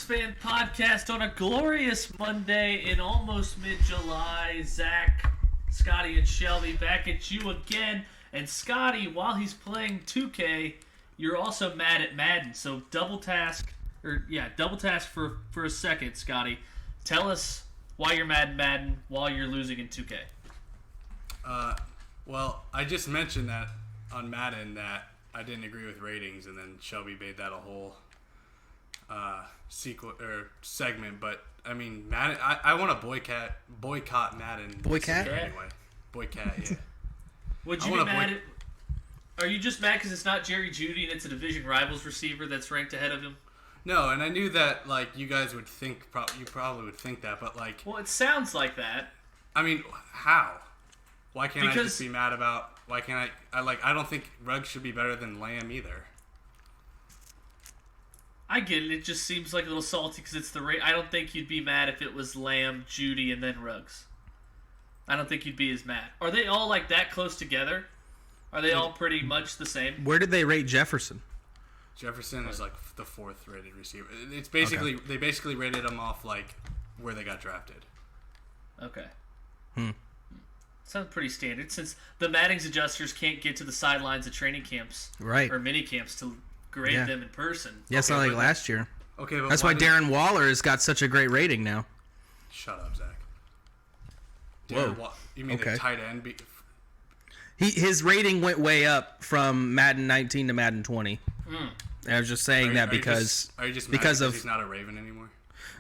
Fan Podcast on a glorious Monday in almost mid-July. Zach, Scotty, and Shelby back at you again. And Scotty, while he's playing 2K, you're also mad at Madden. So double task for a second, Scotty. Tell us why you're mad at Madden while you're losing in 2K. Well, I just mentioned that on Madden that I didn't agree with ratings, and then Shelby made that a whole segment. But I mean, Madden. I want to boycott Madden. Boycott? Anyway, boycott. Yeah. Would you be mad at? Are you just mad because it's not Jerry Jeudy and it's a division rivals receiver that's ranked ahead of him? No, and I knew that you guys would think you probably would think that, but well, it sounds like that. I mean, how? Why can't I just be mad about? Why can't I don't think Ruggs should be better than Lamb either. I get it. It just seems like a little salty because it's the rate. I don't think you'd be mad if it was Lamb, Jeudy, and then Ruggs. I don't think you'd be as mad. Are they all like that close together? Are they all pretty much the same? Where did they rate Jefferson? Jefferson is like the 4th rated receiver. It's basically They basically rated him off like where they got drafted. Okay. Sounds pretty standard since the Maddings adjusters can't get to the sidelines of training camps or mini camps to grade them in person. Yeah, it's not like last year. Okay, but that's why Darren Waller has got such a great rating now. Shut up, Zach. Whoa. You mean the tight end? His rating went way up from Madden 19 to Madden 20. I was just saying that because are you just mad because he's not a Raven anymore?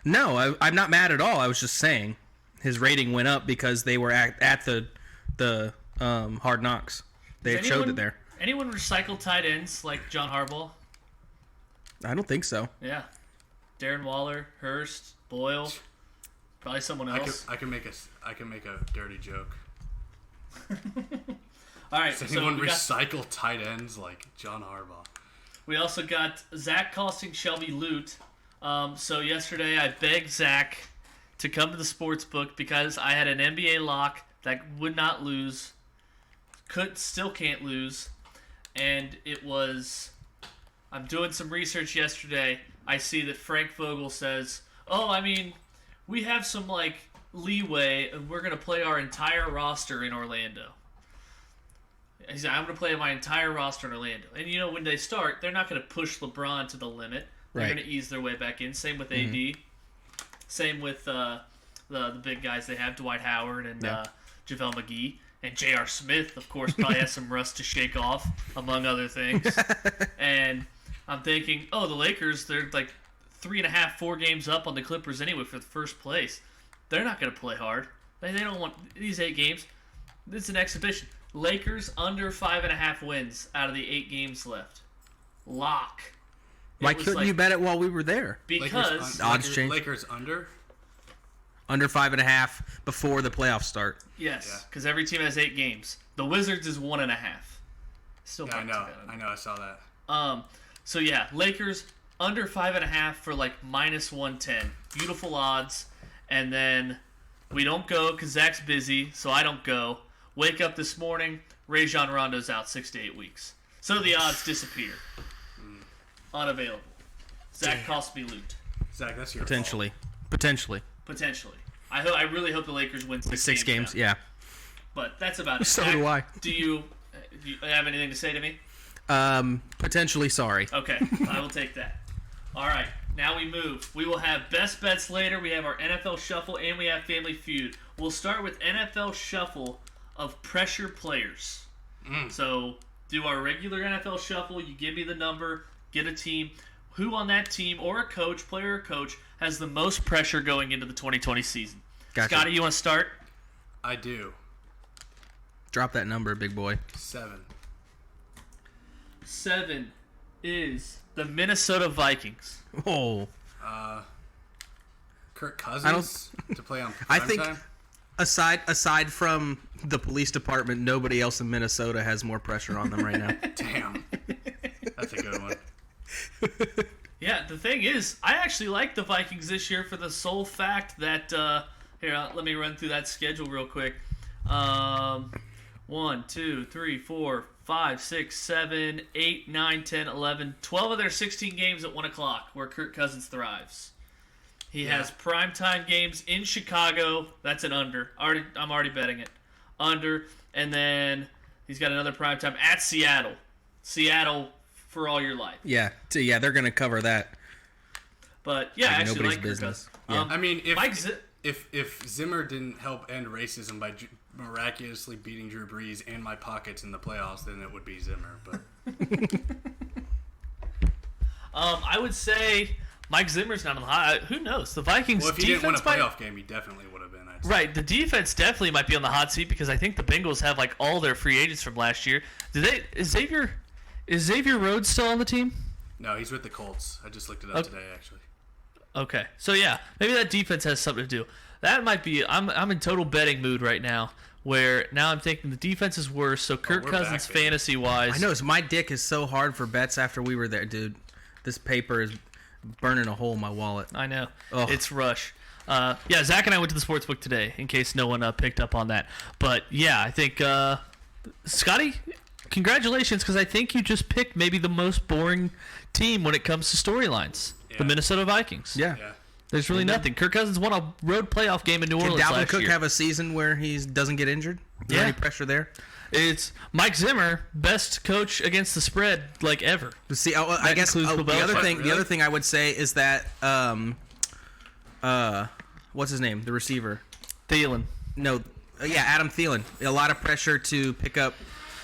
No, I'm not mad at all. I was just saying his rating went up because they were at the Hard Knocks. They showed it there. Anyone recycle tight ends like John Harbaugh? I don't think so. Yeah, Darren Waller, Hurst, Boyle, probably someone else. I can make a dirty joke. All right. Does anyone recycle tight ends like John Harbaugh? We also got Zach costing Shelby loot. So yesterday I begged Zach to come to the sports book because I had an NBA lock that would not lose, still can't lose, and it was. I'm doing some research yesterday. I see that Frank Vogel says, "Oh, I mean, we have some leeway, and we're gonna play our entire roster in Orlando." He said, I'm going to play my entire roster in Orlando. And, when they start, they're not going to push LeBron to the limit. They're going to ease their way back in. Same with AD. Same with the big guys they have, Dwight Howard and JaVale McGee. And J.R. Smith, of course, probably has some rust to shake off, among other things. And I'm thinking, the Lakers, they're 3.5, 4 games up on the Clippers anyway for the first place. They're not going to play hard. They don't want these 8 games. This is an exhibition. Lakers under 5.5 wins out of the 8 games left. Lock. Why couldn't you bet it while we were there? Because odds change. Lakers under 5.5 before the playoffs start. Yes, because every team has 8 games. The Wizards is 1.5. Still, I know. I saw that. So yeah, Lakers under 5.5 for minus 110. Beautiful odds, and then we don't go because Zach's busy, so I don't go. Wake up this morning, Rajon Rondo's out 6 to 8 weeks. So the odds disappear. Unavailable. Zach cost me loot. Zach, that's your Potentially. I really hope the Lakers win 6 games. Now. Yeah. But that's about it. So Zach, do I. Do you have anything to say to me? Potentially sorry. Okay, I will take that. All right, now we move. We will have best bets later. We have our NFL Shuffle, and we have Family Feud. We'll start with NFL Shuffle of pressure players. So do our regular NFL Shuffle. You give me the number, get a team. Who on that team or a coach, player or coach, has the most pressure going into the 2020 season? Gotcha. Scotty, you want to start? I do. Drop that number, big boy. 7. 7 is the Minnesota Vikings. Oh. Kirk Cousins to play on I think time? aside from the police department, nobody else in Minnesota has more pressure on them right now. Damn. That's a good one. Yeah, the thing is, I actually like the Vikings this year for the sole fact that let me run through that schedule real quick. 1, 2, 3, 4, 5, 6, 7, 8, 9, 10, 11, 12 of their 16 games at 1 o'clock where Kirk Cousins thrives. He has primetime games in Chicago. That's an under. I'm already betting it. Under. And then he's got another primetime at Seattle. Seattle for all your life. Yeah, they're going to cover that. But, yeah, I actually nobody's like business. Yeah. I mean, if Zimmer didn't help end racism by miraculously beating Drew Brees and my pockets in the playoffs, then it would be Zimmer. But I would say Mike Zimmer's not on the hot. Who knows? The Vikings. Well, if he didn't win a playoff game, he definitely would have been. Right, the defense definitely might be on the hot seat because I think the Bengals have like all their free agents from last year. Is Xavier Rhodes still on the team? No, he's with the Colts. I just looked it up today, actually. Okay, so yeah, maybe that defense has something to do. That might be. I'm in total betting mood right now, where now I'm thinking the defense is worse. So Kirk Cousins, fantasy wise, I know my dick is so hard for bets after we were there, dude. This paper is burning a hole in my wallet. I know. It's rush. Yeah, Zach and I went to the sportsbook today, in case no one picked up on that. But yeah, I think Scotty, congratulations, because I think you just picked maybe the most boring team when it comes to storylines. The Minnesota Vikings. Yeah. There's really nothing. Kirk Cousins won a road playoff game in New Orleans last year. Can Dalvin Cook have a season where he doesn't get injured? Is there any pressure there? It's Mike Zimmer, best coach against the spread like ever. See, I guess the other thing I would say is that what's his name? The receiver. Thielen. No, Adam Thielen. A lot of pressure to pick up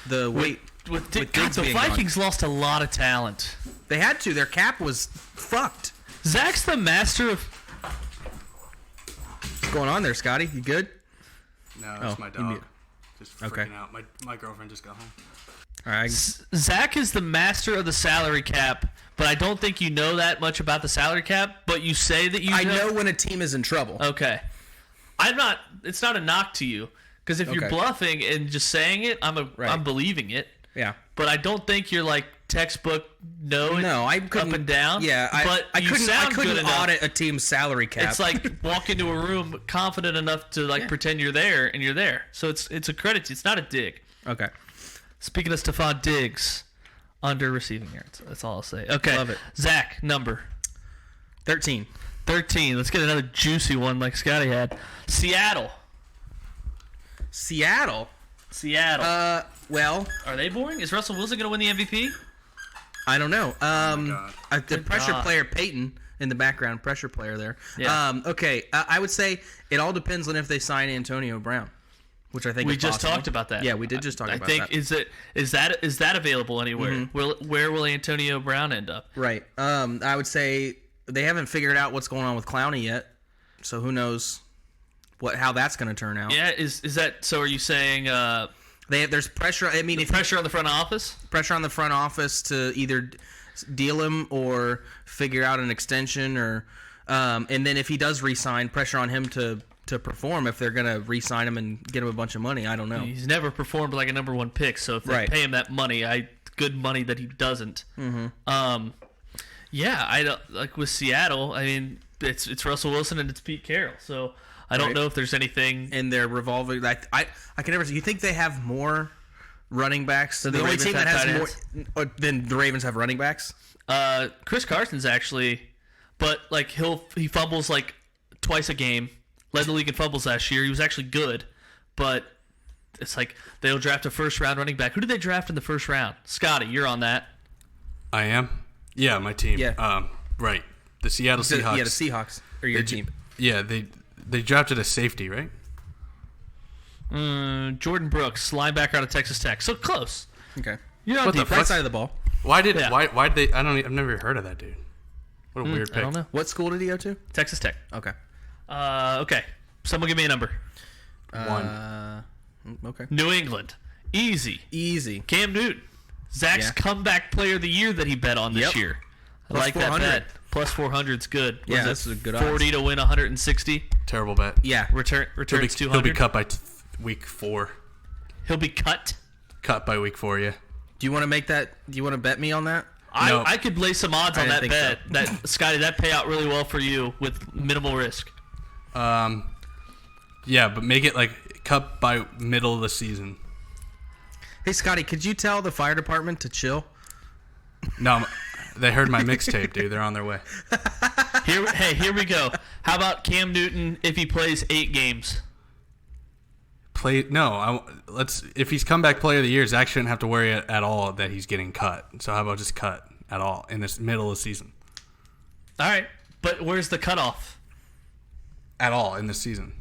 the weight. With the Vikings lost a lot of talent. They had to. Their cap was fucked. Zach's the master of... What's going on there, Scotty? You good? No, it's my dog. Just freaking out. My girlfriend just got home. All right. Zach is the master of the salary cap, but I don't think you know that much about the salary cap, but you say that you know. I know when a team is in trouble. Okay. It's not a knock to you, because if you're bluffing and just saying it, I'm believing it. Yeah. But I don't think you're like textbook I couldn't, up and down. Yeah, I couldn't audit a team's salary cap. It's like walk into a room confident enough to pretend you're there, and you're there. So it's a credit. It's not a dig. Okay. Speaking of Stephon Diggs, under receiving yards. That's all I'll say. Okay. Love it. Zach, number 13. 13. Let's get another juicy one like Scotty had. Seattle. Well, are they boring? Is Russell Wilson going to win the MVP? I don't know. The pressure player Peyton in the background, pressure player there. Yeah. Okay. I would say it all depends on if they sign Antonio Brown, which I think we just talked about that. Yeah, we did just talk about that. Is that available anywhere? Mm-hmm. Where will Antonio Brown end up? Right. I would say they haven't figured out what's going on with Clowney yet, so who knows how that's going to turn out. Yeah. Is that so? Are you saying? There's pressure. I mean, pressure on the front office. Pressure on the front office to either deal him or figure out an extension, or and then if he does re-sign, pressure on him to perform if they're gonna re-sign him and get him a bunch of money. I don't know. He's never performed like a number one pick, so if they pay him that money, good money that he doesn't. Mm-hmm. Yeah, I don't like with Seattle. I mean, it's Russell Wilson and it's Pete Carroll, so. I don't know if there's anything in their revolving. Like I can never. You think they have more running backs? So the only team that has more than the Ravens have running backs. Chris Carson's actually, but like he fumbles like twice a game. Led the league in fumbles last year. He was actually good, but it's like they'll draft a first round running back. Who did they draft in the first round? Scotty, you're on that. I am. Yeah, my team. Yeah. Right. The Seattle Seahawks. Yeah, the Seahawks are your team. Yeah, They drafted a safety, right? Jordan Brooks, linebacker out of Texas Tech. So close. Okay. You're on the right side of the ball. Why did they? I've never heard of that dude. What a weird pick. I don't know. What school did he go to? Texas Tech. Okay. Okay. Someone give me a number. 1. Okay. New England. Easy. Cam Newton. Zach's comeback player of the year that he bet on this year. I like that bet. Plus 400's good. Yeah, this is a good 40 to win 160. Terrible bet. Yeah. Returns 200. He'll be cut by week 4. He'll be cut? Cut by week 4, yeah. Do you want to make that? Do you want to bet me on that? I could lay some odds on that bet. So. That Scotty, that pay out really well for you with minimal risk. Yeah, but make it like cut by middle of the season. Hey, Scotty, could you tell the fire department to chill? No, they heard my mixtape, dude. They're on their way. Here we go. How about Cam Newton if he plays 8 games? If he's comeback player of the year, Zach shouldn't have to worry at all that he's getting cut. So how about just cut at all in this middle of the season? All right, but where's the cutoff? At all in the season.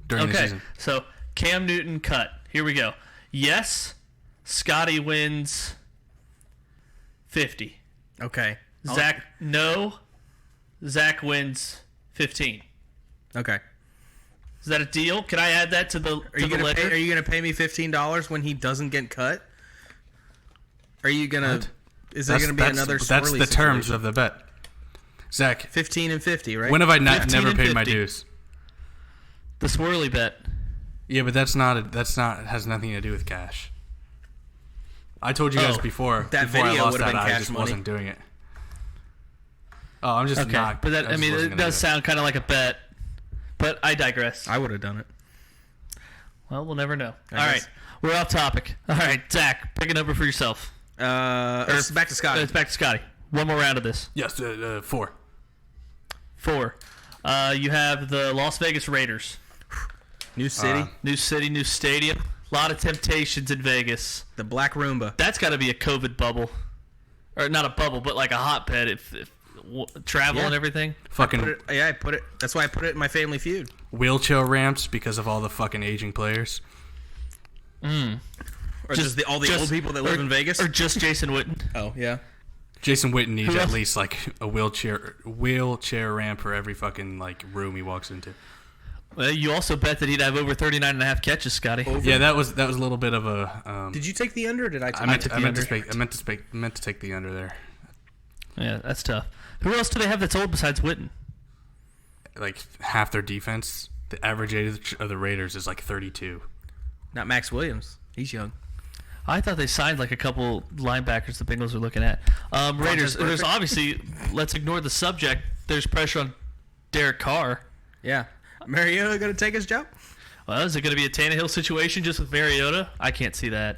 During the season. So Cam Newton cut. Here we go. Yes, Scotty wins 50. Okay. Zach, no. Zach wins 15. Okay. Is that a deal? Can I add that to the ledger? Are you gonna pay me $15 when he doesn't get cut? Are you gonna? What? Is there gonna be another? That's the terms of the bet. Zach, 15 and 50, right? when have I never paid 50. my dues? The swirly bet. Yeah, but that's not. It has nothing to do with cash. I told you guys before. That before video I lost would've been I cash just money. wasn't doing it. Oh, I'm just not. But that, it does sound kind of like a bet. But I digress. I would have done it. Well, we'll never know. I All guess. right, we're off topic. All right, Zach, pick a number for yourself. It's back to Scotty. It's back to Scotty. One more round of this. Yes, 4. 4. You have the Las Vegas Raiders. New city. New city, new stadium. A lot of temptations in Vegas. The Black Roomba. That's got to be a COVID bubble. Or not a bubble, but like a hotbed if travel and everything. Fucking I put it. That's why I put it in my Family Feud. wheelchair ramps because of all the fucking aging players. Or just all the old people that live in Vegas. Or just Jason Witten. Oh yeah. Jason Witten needs Who at else? least like a wheelchair ramp for every fucking like room he walks into. Well, you also bet that he'd have over 39.5 catches, Scotty. Yeah, that was a little bit of a. Did you take the under? Or did I? I meant the under. to take the under there. Yeah, that's tough. Who else do they have that's old besides Witten? Like half their defense, the average age of the Raiders is like 32. Not Max Williams. He's young. I thought they signed like a couple linebackers the Bengals were looking at. Raiders, there's obviously, let's ignore the subject, there's pressure on Derek Carr. Yeah. Mariota going to take his job? Well, is it going to be a Tannehill situation just with Mariota? I can't see that.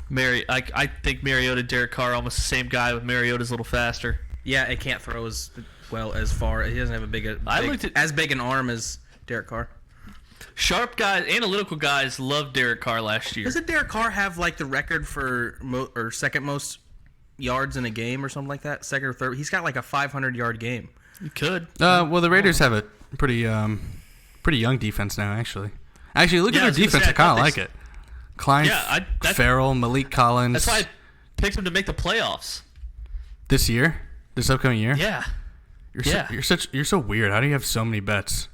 I think Mariota and Derek Carr are almost the same guy, with Mariota's a little faster. Yeah, it can't throw as well as far. He doesn't have as big an arm as Derek Carr. Sharp guys, analytical guys loved Derek Carr last year. Doesn't Derek Carr have like the record for second most yards in a game or something like that? Second or third? He's got like a 500-yard game. You could. Well, the Raiders have a pretty young defense now, actually. Actually, look at their defense. I kind of like it. Klein, Farrell, Malik Collins. That's why I picked him to make the playoffs. This upcoming year? Yeah. You're so weird. How do you have so many bets?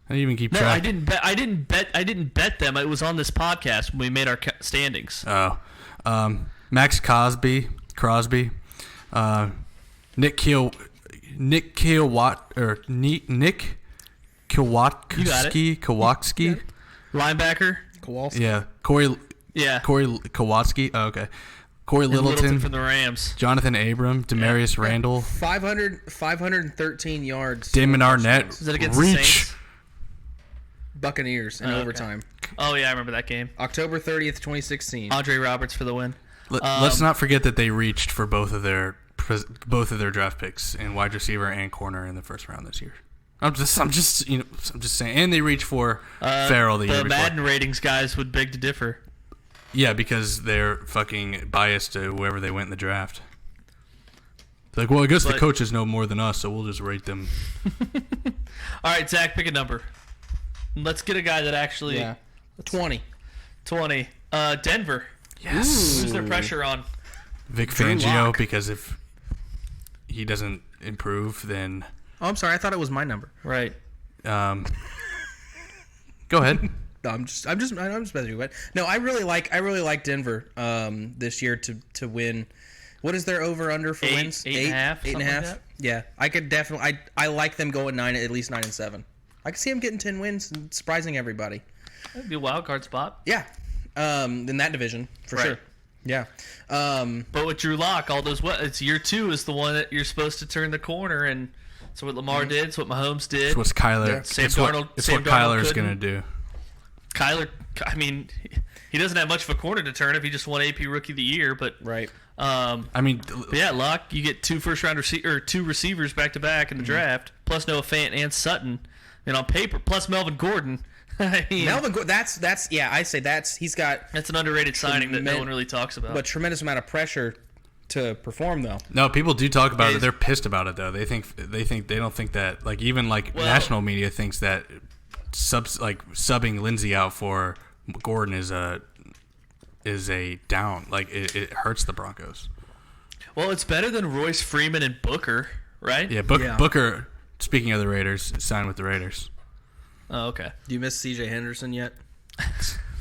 How do you even keep track? No, I didn't bet them. It was on this podcast when we made our standings. Oh. Max Crosby, Nick Kowalski. Linebacker. Kowalski. Yeah, Corey Yeah. Kowalski. Oh, okay. Corey And Littleton from the Rams. Jonathan Abram, Demarius Randall, 513 yards. Damon Arnett. Is that against the Reach. Saints? Buccaneers in Okay. overtime. Oh yeah, I remember that game. October 30th, 2016. Andre Roberts for the win. Let's not forget that they reached for both of their draft picks in wide receiver and corner in the first round this year. I'm just saying, and they reached for Farrell the year The before. Madden ratings guys would beg to differ. Yeah, because they're fucking biased to whoever they went in the draft. It's like, well, I guess the coaches know more than us, so we'll just rate them. All right, Zach, pick a number. Let's get a guy that actually 20. 20. Denver. Yes. Who's their pressure on? Vic Drew Fangio, Lock. because if he doesn't improve, then Oh, I'm sorry. I thought it was my number. Right. go ahead. No, I'm just messing with it. No, I really like Denver this year to win. What is their over under for wins? 8.5, 8.5. like that? Yeah, I could definitely. I like them going at least 9-7. I could see them getting 10 wins and surprising everybody. That'd be a wild card spot. Yeah, in that division for Right. sure. Yeah. But with Drew Lock, it's year 2 is the one that you're supposed to turn the corner, and it's what Lamar did. It's what Mahomes did. It's what Kyler. Yeah. It's Sam what Darnold- it's Sam what Darnold Kyler's couldn't. gonna do. Kyler, I mean, he doesn't have much of a corner to turn if he just won AP Rookie of the Year, but Right. I mean, yeah, Locke, you get two two receivers back to back in the draft, plus Noah Fant and Sutton, and on paper, plus Melvin Gordon. I mean, Melvin Gordon, that's yeah, I say he's got that's an underrated signing that no one really talks about. a tremendous amount of pressure to perform though. no, people do talk about it. They're pissed about it though. They don't think that even national media thinks that subbing Lindsey out for Gordon is a down. Like it hurts the Broncos. Well, it's better than Royce Freeman and Booker, right? Yeah, Booker. Speaking of the Raiders, signed with the Raiders. Oh, okay. Do you miss C.J. Henderson yet?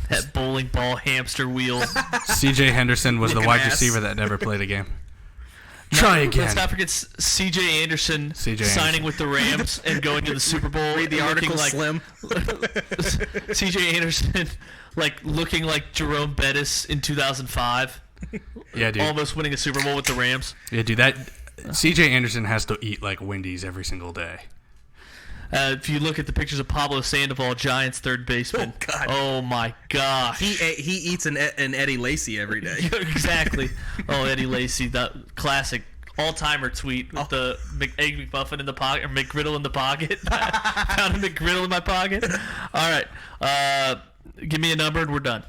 That bowling ball hamster wheel. C.J. Henderson was the wide receiver that never played a game. Try again. Let's not forget C.J. Anderson signing with the Rams and going to the Super Bowl. Read the article, like, Slim. C.J. Anderson, looking like Jerome Bettis in 2005. Yeah, dude. Almost winning a Super Bowl with the Rams. Yeah, dude. That C.J. Anderson has to eat like Wendy's every single day. If you look at the pictures of Pablo Sandoval, Giants third baseman. Oh, God. Oh my gosh. He eats an Eddie Lacy every day. Exactly. Oh, Eddie Lacy, that classic all-timer tweet with the Egg McMuffin in the pocket, or McGriddle in the pocket. Found a McGriddle in my pocket. All right. Give me a number and we're done.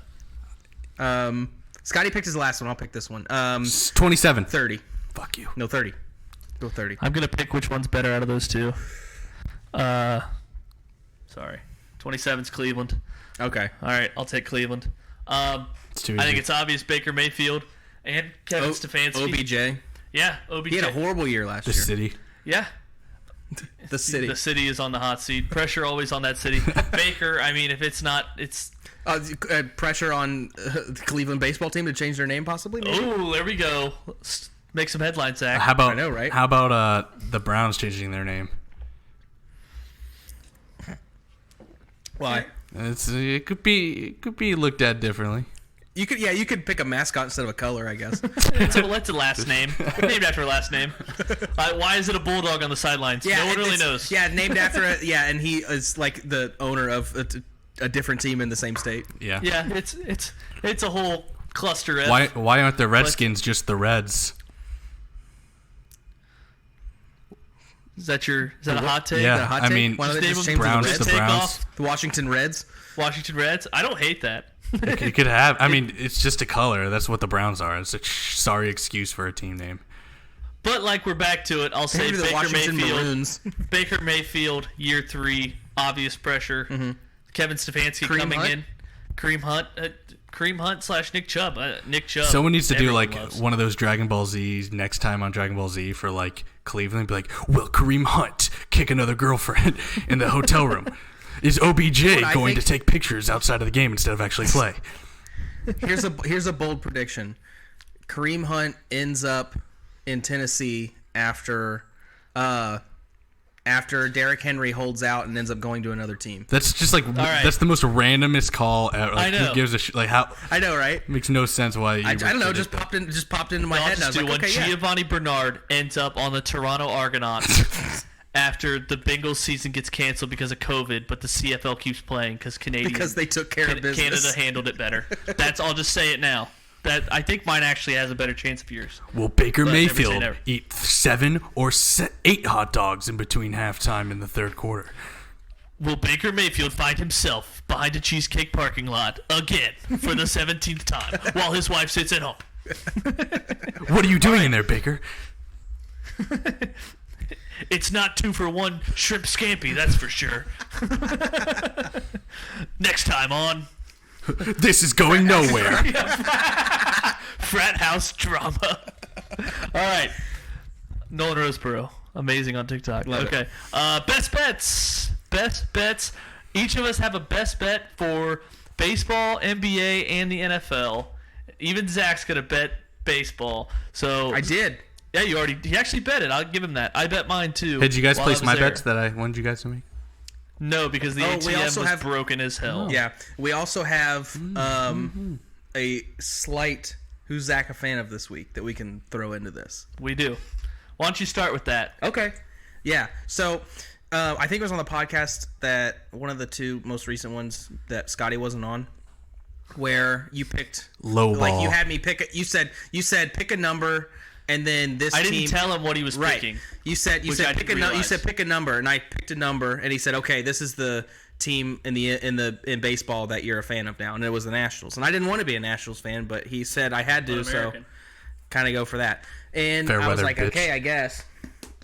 Scotty picked his last one. I'll pick this one. 27. 30. Fuck you. No, 30. Go 30. I'm going to pick which one's better out of those two. Sorry. 27's Cleveland. Okay. All right, I'll take Cleveland. It's too easy. I think it's obvious Baker Mayfield and Kevin Stefanski. OBJ. Yeah, OBJ. He had a horrible year last The year. city. Yeah. The city. The city is on the hot seat. Pressure always on that city. Baker, I mean, if it's not, it's... Pressure on the Cleveland baseball team to change their name, possibly? Maybe? Oh, there we go. Let's make some headlines, Zach. How about I know, right? How about the Browns changing their name? Why? It could be looked at differently. You could pick a mascot instead of a color, I guess. It's a last name. Named after a last name. Why is it a bulldog on the sidelines? No one really knows. Yeah, named after and he is like the owner of a different team in the same state. Yeah. Yeah, it's a whole cluster. Why aren't the Redskins just the Reds? Is that a hot take? Yeah, Is that a hot I take? mean, Why don't they Just just name change Browns the to Reds? Take Browns. off The Washington Reds? Washington Reds. I don't hate that. You could have. I mean, it's just a color. That's what the Browns are. It's a sorry excuse for a team name. But we're back to it. I'll say Maybe the Baker Washington Mayfield. Maroons. Baker Mayfield, year 3, obvious pressure. Mm-hmm. Kevin Stefanski coming in. Kareem Hunt / Nick Chubb. Nick Chubb. Someone needs to do everyone loves. one of those Dragon Ball Z's next time on Dragon Ball Z for Cleveland. Be like, will Kareem Hunt kick another girlfriend in the hotel room? Is OBJ going to take pictures outside of the game instead of actually play? Here's a bold prediction. Kareem Hunt ends up in Tennessee after Derrick Henry holds out and ends up going to another team. That's just right. that's the most randomest call ever. I know. Who gives a shit? How? I know, right? Makes no sense why. I don't know. Just popped into my I'll head. And I just was do like, when okay, yeah. Giovanni Bernard ends up on the Toronto Argonauts after the Bengals season gets canceled because of COVID, but the CFL keeps playing because they took care of business. Canada handled it better. I'll just say it now. That I think mine actually has a better chance of yours. Will Baker But never say Mayfield never. eat 7 or 8 hot dogs in between halftime and the third quarter? Will Baker Mayfield find himself behind a cheesecake parking lot again for the 17th time while his wife sits at home? What are you doing in there, Baker? It's not 2-for-1 shrimp scampi, that's for sure. Next time on This is going nowhere. Frat House Drama. All right. Nolan Roseborough. Amazing on TikTok. Okay. Best bets. Best bets. Each of us have a best bet for baseball, NBA, and the NFL. Even Zach's going to bet baseball. So I did. Yeah, he actually bet it. I'll give him that. I bet mine too. Hey, did you guys while place I was my there. bets that I wanted you guys to make? No, because the ATM we also was have- broken as hell. Yeah. We also have a slight who's Zach a fan of this week that we can throw into this. We do. Why don't you start with that? Okay. Yeah. So I think it was on the podcast that one of the two most recent ones that Scotty wasn't on, where you picked low ball. Like you had me pick. You said pick a number, and then this. I team, didn't tell him what he was picking. You said pick a number. You said pick a number, and I picked a number, and he said, okay, this is the team in baseball that you're a fan of now, and it was the Nationals. And I didn't want to be a Nationals fan, but he said I had to, so kind of go for that. And I was like, okay, I guess.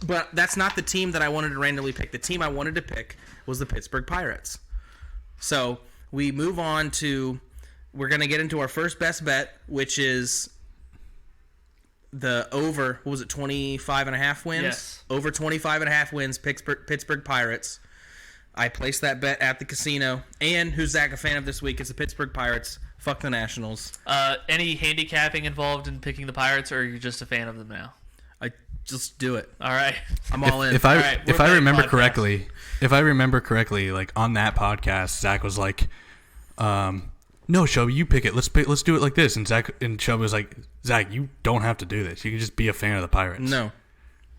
But that's not the team that I wanted to randomly pick. The team I wanted to pick was the Pittsburgh Pirates. So we move on to, we're going to get into our first best bet, which is the over, what was it, 25.5 wins? Yes. Over 25.5 wins, Pittsburgh Pirates. I placed that bet at the casino. And who's Zach a fan of this week? It's the Pittsburgh Pirates. Fuck the Nationals. Any handicapping involved in picking the Pirates, or are you just a fan of them now? I just do it. All right. I'm all in. If I remember correctly, like on that podcast, Zach was like, "No, Shelby, you pick it. Let's do it like this." And Shelby was like, "Zach, you don't have to do this. You can just be a fan of the Pirates." No.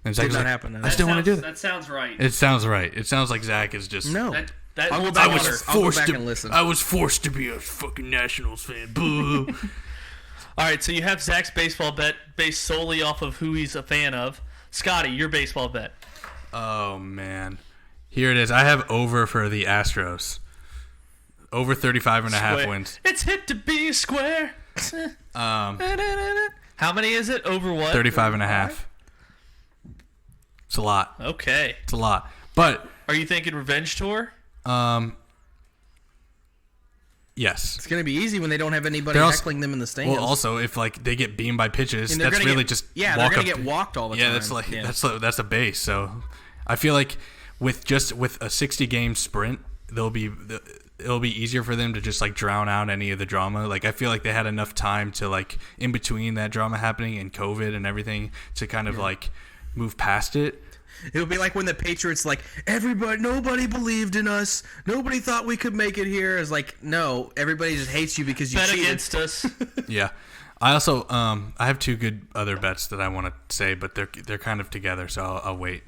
And Zach was like, happen. I still want to do that. That sounds right. It sounds right. It sounds like Zach is just I'll go back and listen. I was forced to be a fucking Nationals fan. Boo. All right, so you have Zach's baseball bet based solely off of who he's a fan of. Scotty, your baseball bet. Oh, man. Here it is. I have over for the Astros. Over 35.5 wins. It's hit to be square. How many is it? Over what? 35.5. It's a lot. Okay. It's a lot. But are you thinking revenge tour? Yes. It's going to be easy when they don't have anybody heckling them in the stands. Well, also, if like they get beamed by pitches, that's really just they're going to get walked all the time. Yeah, that's a base. So I feel like with a 60-game sprint, it'll be easier for them to just like drown out any of the drama. Like I feel like they had enough time to like in between that drama happening and COVID and everything to kind of like move past it. It'll be like when the Patriots, like, nobody believed in us. Nobody thought we could make it here. It's like, no, everybody just hates you because you cheated. against us. Yeah. I also, I have two good other bets that I want to say, but they're kind of together, so I'll wait.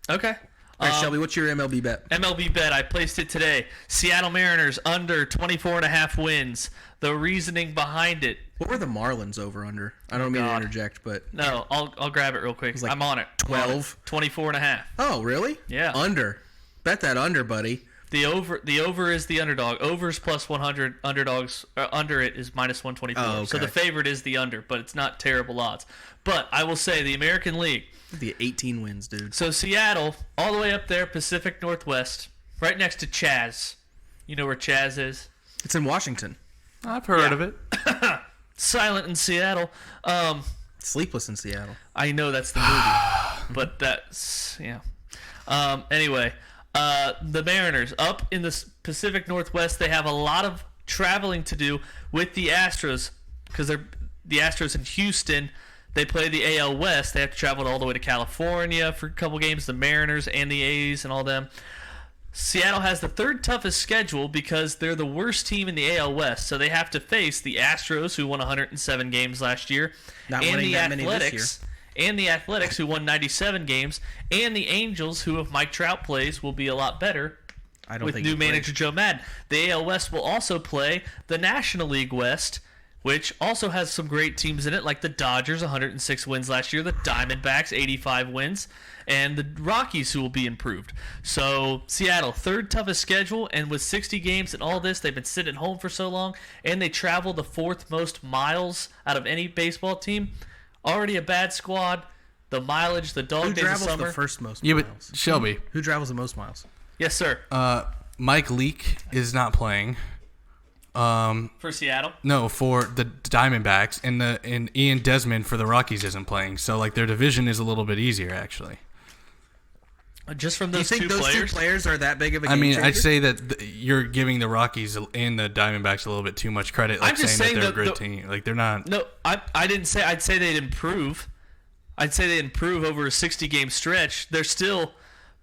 Okay. All right, Shelby, what's your MLB bet? MLB bet, I placed it today. Seattle Mariners under 24.5 wins. The reasoning behind it. What were the Marlins over under? I don't mean to interject, but no, I'll grab it real quick. Like I'm on it. 12, 24.5. Oh, really? Yeah. Under. Bet that under, buddy. The over is the underdog. Over's plus 100. Underdogs under it is minus 124. Oh, okay. So the favorite is the under, but it's not terrible odds. But I will say the American League. The 18 wins, dude. So Seattle, all the way up there, Pacific Northwest, right next to Chaz. You know where Chaz is? It's in Washington. I've heard of it. Silent in Seattle. Sleepless in Seattle. I know that's the movie, but that's anyway, the Mariners up in the Pacific Northwest. They have a lot of traveling to do with the Astros because they're the Astros in Houston. They play the AL West. They have to travel all the way to California for a couple games. The Mariners and the A's and all them. Seattle has the third toughest schedule because they're the worst team in the AL West. So they have to face the Astros, who won 107 games last year, Not winning that many this year. And the Athletics, who won 97 games, and the Angels, who, if Mike Trout plays, will be a lot better with new manager Joe Madden. The AL West will also play the National League West, which also has some great teams in it, like the Dodgers, 106 wins last year, the Diamondbacks, 85 wins, and the Rockies, who will be improved. So Seattle, third toughest schedule, and with 60 games and all this, they've been sitting at home for so long, and they travel the fourth most miles out of any baseball team. Already a bad squad. The mileage, the dog days of summer. Who travels the first most Yeah, miles? but Shelby. Who travels the most miles? Yes, sir. Mike Leake is not playing. For Seattle? No, for the Diamondbacks, and Ian Desmond for the Rockies isn't playing. So like their division is a little bit easier actually. Just from Do you those think two those players? two players are that big of a game I mean, changer? I'd say that you're giving the Rockies and the Diamondbacks a little bit too much credit, like I'm just saying that they're saying a good team. Like they're not. No, I didn't say. I'd say they'd improve. I'd say they'd improve over a 60-game stretch. They're still,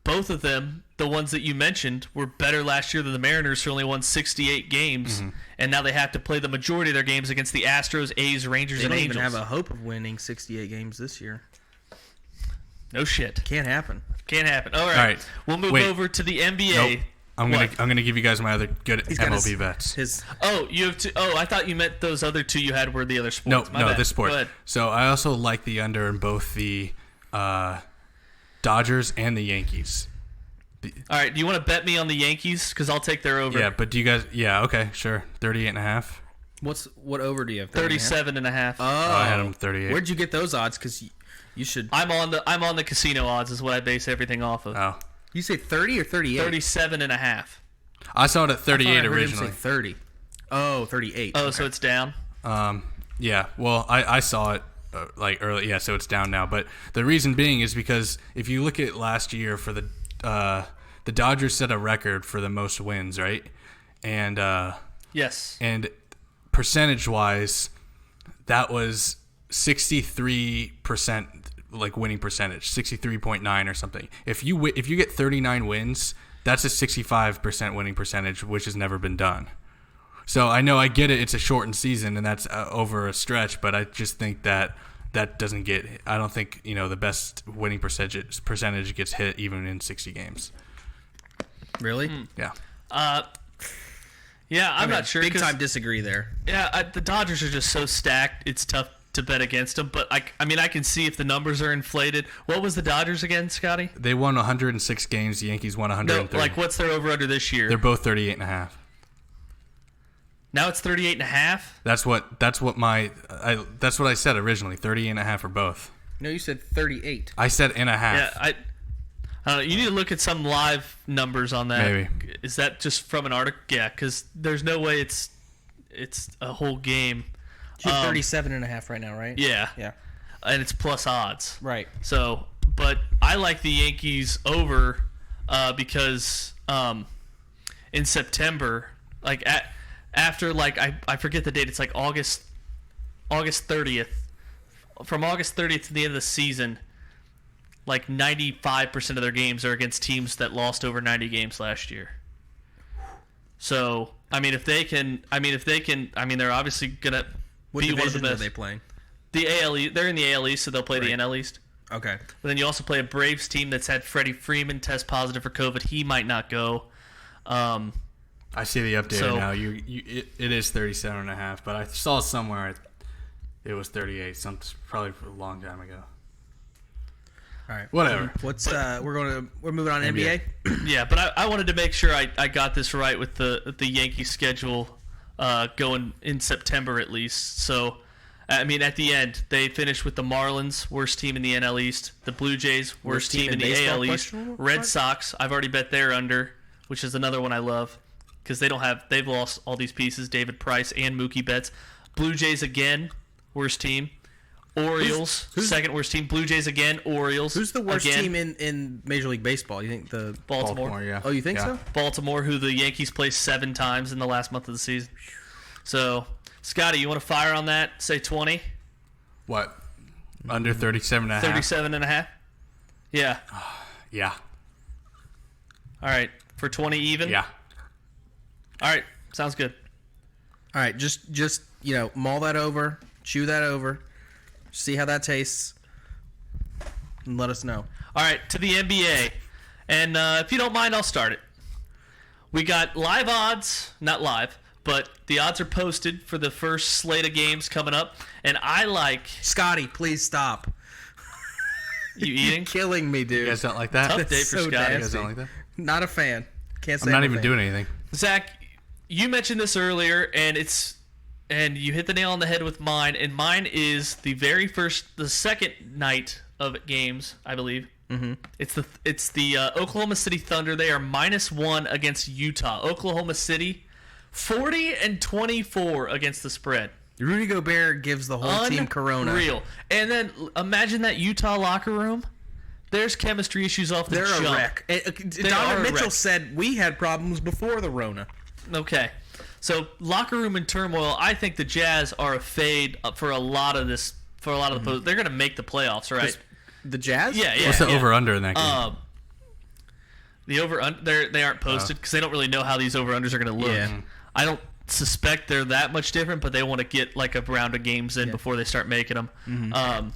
both of them, the ones that you mentioned, were better last year than the Mariners, who only won 68 games, and now they have to play the majority of their games against the Astros, A's, Rangers, they and don't Angels. even have a hope of winning 68 games this year. No shit. Can't happen. Can't happen. All right. We'll move over to the NBA. Nope. I'm gonna give you guys my other good MLB bets. You have two. Oh, I thought you meant those other two you had were the other sports. No, this sport. So I also like the under in both the Dodgers and the Yankees. All right. Do you want to bet me on the Yankees? Because I'll take their over. Yeah, but do you guys? Yeah, okay, sure. 38.5. What over do you have? 37.5. Oh, I had them 38. Where'd you get those odds? Because you should. I'm on the casino odds is what I base everything off of. Oh. You say 30 or 38? 37.5. I saw it at 38 I heard originally. him say 30. Oh, 38. Oh, okay. so it's down. Yeah. Well, I saw it early. Yeah, so it's down now. But the reason being is because if you look at last year for the Dodgers set a record for the most wins, right? And yes. And percentage-wise, that was 63%. Like winning percentage, 63.9 or something. If you get 39 wins, that's a 65% winning percentage, which has never been done. So I know I get it; it's a shortened season and that's over a stretch, but I just think that doesn't get. I don't think the best winning percentage gets hit even in 60 games. Really? Yeah. Yeah, I'm not sure. Big time disagree there. Yeah, the Dodgers are just so stacked. It's tough to bet against them, but I mean I can see if the numbers are inflated. What was the Dodgers again, Scotty? They won 106 games. The Yankees won 130. No, like what's their over under this year? They're both 38.5. Now it's 38.5. That's what I said originally. 38.5 for both. No, you said 38. I said and a half. Yeah, I don't know. You need to look at some live numbers on that. Maybe. Is that just from an article? Yeah, because there's no way it's a whole game. You're 37.5 right now, right? Yeah. Yeah. And it's plus odds. Right. So, but I like the Yankees over because in September, like after like I forget the date. It's like August 30th. From August 30th to the end of the season, like 95% of their games are against teams that lost over 90 games last year. So, they're obviously gonna. What division are they playing? The AL East. They're in the AL East, so they'll play the NL East. Okay. But then you also play a Braves team that's had Freddie Freeman test positive for COVID. He might not go. I see the update now. It is 37.5, but I saw somewhere it was 38. Probably a long time ago. All right. Whatever. We're moving on to NBA. Yeah, but I wanted to make sure I got this right with the Yankees schedule going in September at least. So, at the end, they finished with the Marlins, worst team in the NL East. The Blue Jays, worst team in the AL East. Red Sox, I've already bet they're under, which is another one I love because they've lost all these pieces, David Price and Mookie Betts. Blue Jays again, worst team. Orioles, second worst team. Blue Jays again. Orioles. Who's the worst team in Major League Baseball? You think the Baltimore? Yeah. Oh, you think so? Baltimore, who the Yankees played 7 times in the last month of the season. So, Scotty, you want to fire on that? Say 20. What? Under 37.5. 37.5. Yeah. Yeah. All right. For 20 even. Yeah. All right. Sounds good. All right. Just mull that over, chew that over. See how that tastes, and let us know. All right, to the NBA. And if you don't mind, I'll start it. We got live odds, not live, but the odds are posted for the first slate of games coming up. And I like... Scotty, please stop. You eating? You're killing me, dude. You guys don't like that? Tough day for so Scotty. You guys don't like that? Not a fan. Can't say I'm not even doing anything. Zach, you mentioned this earlier, and you hit the nail on the head with mine, and mine is the second night of games, I believe. Mm-hmm. It's the Oklahoma City Thunder. They are -1 against Utah. Oklahoma City, 40-24 against the spread. Rudy Gobert gives the whole team corona. Real. And then imagine that Utah locker room. There's chemistry issues off the jump. They're a wreck. Donovan Mitchell said we had problems before the Rona. Okay. So locker room and turmoil. I think the Jazz are a fade for a lot of this. For a lot of the posts, they're going to make the playoffs, right? The Jazz? Yeah. What's the over under in that game? The over under they aren't posted because they don't really know how these over unders are going to look. Yeah. I don't suspect they're that much different, but they want to get like a round of games in before they start making them. Mm-hmm.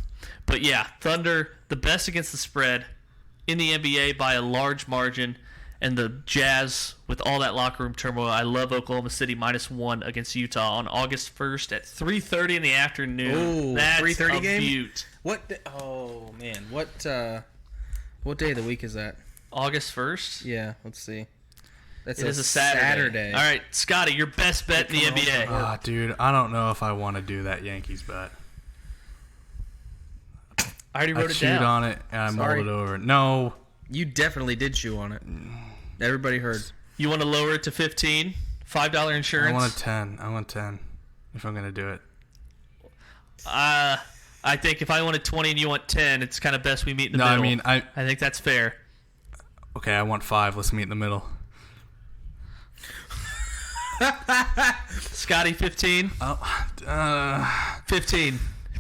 But yeah, Thunder, the best against the spread in the NBA by a large margin. And the Jazz, with all that locker room turmoil, I love Oklahoma City -1 against Utah on August 1st at 3:30 in the afternoon. Ooh, that's 3:30 a game? beaut. Oh man, what day of the week is that? August 1st? Yeah, let's see. It is a Saturday. All right, Scotty, your best bet in the NBA. Ah, dude, I don't know if I want to do that Yankees bet. I already wrote I it chewed down. on it and I mulled it over. No. You definitely did chew on it. Everybody heard. You want to lower it to 15? $5 insurance? I want a 10. I want 10 if I'm going to do it. I think if I wanted 20 and you want 10, it's kind of best we meet in the middle. No, I mean, I think that's fair. Okay, I want 5. Let's meet in the middle. Scotty, 15?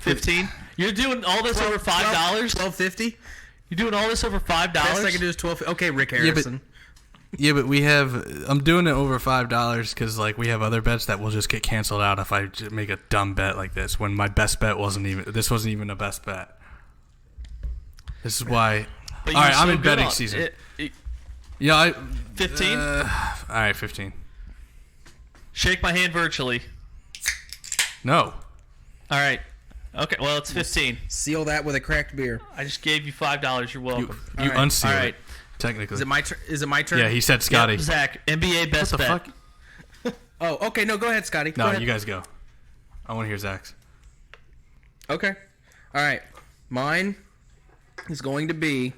15. You're doing all this over $5? $12.50? You're doing all this over $5? Best I can do is $12. Okay, Rick Harrison. Yeah, but we have. I'm doing it over $5 because like we have other bets that will just get canceled out if I just make a dumb bet like this. When my best bet wasn't even. This wasn't even a best bet. This is why. All right, I'm in betting season. Yeah, 15. All right, 15. Shake my hand virtually. No. All right. Okay, well, it's 15. Seal that with a cracked beer. I just gave you $5. You're welcome. You unseal All right. it. Technically. Is it my turn? Is it my turn? Yeah, he said Scotty. Yep, Zach, NBA best What the bet. fuck? Oh, okay. No, go ahead, Scotty. No, go ahead. you guys go. I want to hear Zach's. Okay. All right. Mine is going to be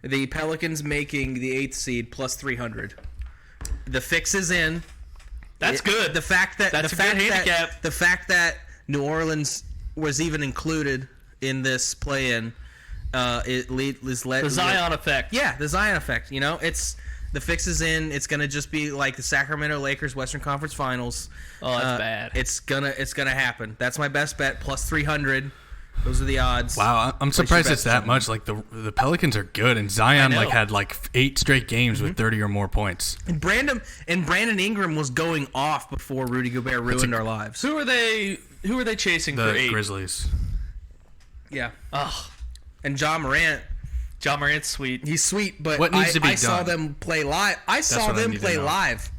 the Pelicans making the 8th seed plus 300. The fix is in. That's good. The fact that That's a good handicap. The fact that New Orleans was even included in this play-in, the Zion effect. Yeah, the Zion effect. You know, it's the fix is in. It's gonna just be like the Sacramento Lakers Western Conference Finals. Oh, that's bad. It's gonna happen. That's my best bet. Plus 300. Those are the odds. Wow, I'm surprised it's that much. Like the Pelicans are good, and Zion like had like 8 straight games with 30 or more points. And Brandon Ingram was going off before Rudy Gobert ruined our lives. Who are they chasing for 8? The Grizzlies. Yeah. Ugh. And John Morant. John Morant's sweet. He's sweet, but what needs to be I saw done? them play live. I saw them play live.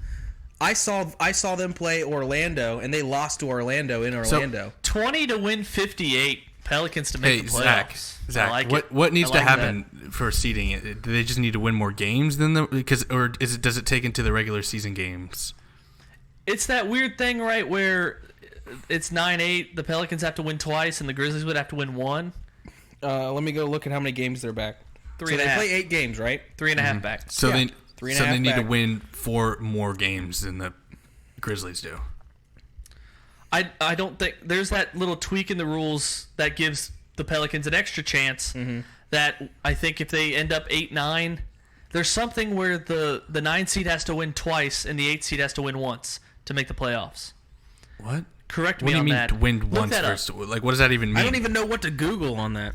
I saw them play Orlando, and they lost to Orlando in Orlando. 20 to win 58. Pelicans to make the playoffs. Zach, like what needs to happen that. for seeding? Do they just need to win more games than does it take into the regular season games? It's that weird thing, right, where it's 9-8. The Pelicans have to win twice, and the Grizzlies would have to win 1. Let me go look at how many games they're back. 3 so and a they half. play 8 games, right? 3.5 back. So Yeah. they need to back. win 4 more games than the Grizzlies do. I don't think there's that little tweak in the rules that gives the Pelicans an extra chance. That I think if they end up 8-9, there's something where the 9 seed has to win twice and the 8 seed has to win once to make the playoffs. What? Correct What me do you on mean that. to win Look once that up. first? Like, what does that even mean? I don't even know what to Google on that.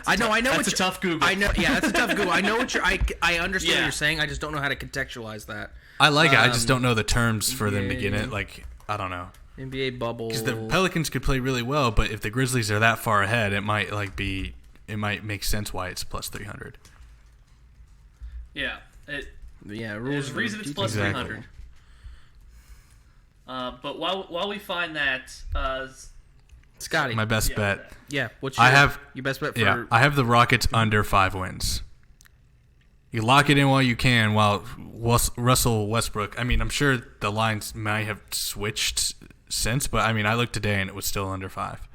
I know. That's a tough Google. I know. Yeah, that's a tough Google. I know what I understand Yeah. what you're saying. I just don't know how to contextualize that. I like it. I just don't know the terms for them to get NBA. it. Like, I don't know. NBA bubble. Because the Pelicans could play really well, but if the Grizzlies are that far ahead, it might make sense why it's plus 300. Yeah. Yeah, There's rules. a reason it's plus Exactly. 300. But while we find that, Scotty. My best bet. Yeah. What's I have your best bet for? Yeah, I have the Rockets under 5 wins. You lock it in while you can. While Russell Westbrook, I mean, I'm sure the lines might have switched since, but I mean, I looked today and it was still under 5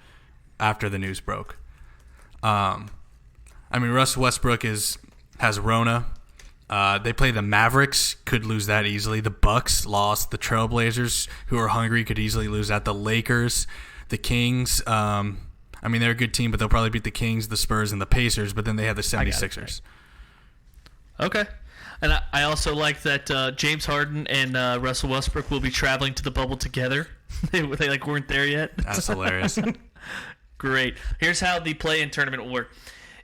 after the news broke. I mean, Russell Westbrook has Rona. They play the Mavericks, could lose that easily. The Bucks lost. The Trailblazers, who are hungry, could easily lose that. The Lakers, the Kings. I mean, they're a good team, but they'll probably beat the Kings, the Spurs, and the Pacers. But then they have the 76ers. okay. And I also like that James Harden and Russell Westbrook will be traveling to the bubble together. they weren't there yet. That's hilarious. Great. Here's how the play-in tournament will work.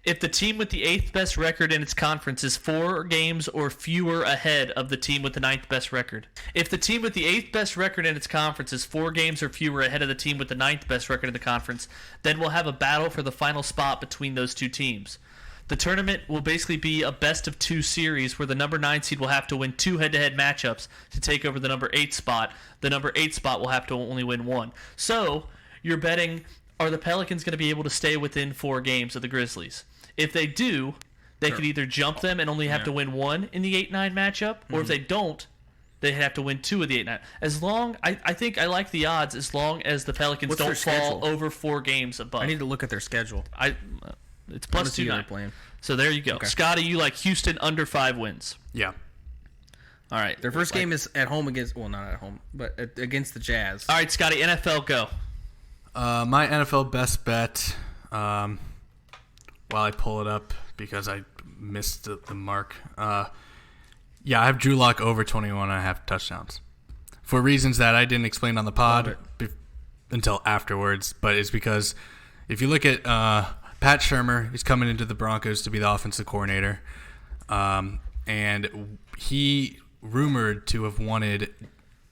if the team with the 8th best record in its conference is 4 games or fewer ahead of the team with the 9th best record. If the team with the 8th best record in its conference is 4 games or fewer ahead of the team with the 9th best record in the conference, then we'll have a battle for the final spot between those two teams. The tournament will basically be a best-of-2 series where the number 9 seed will have to win 2 head-to-head matchups to take over the number 8 spot. The number 8 spot will have to only win 1. So, you're betting, are the Pelicans going to be able to stay within 4 games of the Grizzlies? If they do, they could either jump them and only have to win 1 in the 8-9 matchup, or if they don't, they have to win 2 of the 8-9. As long, I think I like the odds as long as the Pelicans don't fall over 4 games above. I need to look at their schedule. It's plus 2-9. So there you go. Okay. Scotty, you like Houston under 5 wins. Yeah. All right. Their first game is at home against, well, not at home, but against the Jazz. All right, Scotty, NFL, go. My NFL best bet, while I pull it up because I missed the mark. I have Drew Lock over 21.5 touchdowns. For reasons that I didn't explain on the pod until afterwards, but it's because if you look at Pat Shurmur, he's coming into the Broncos to be the offensive coordinator, and he rumored to have wanted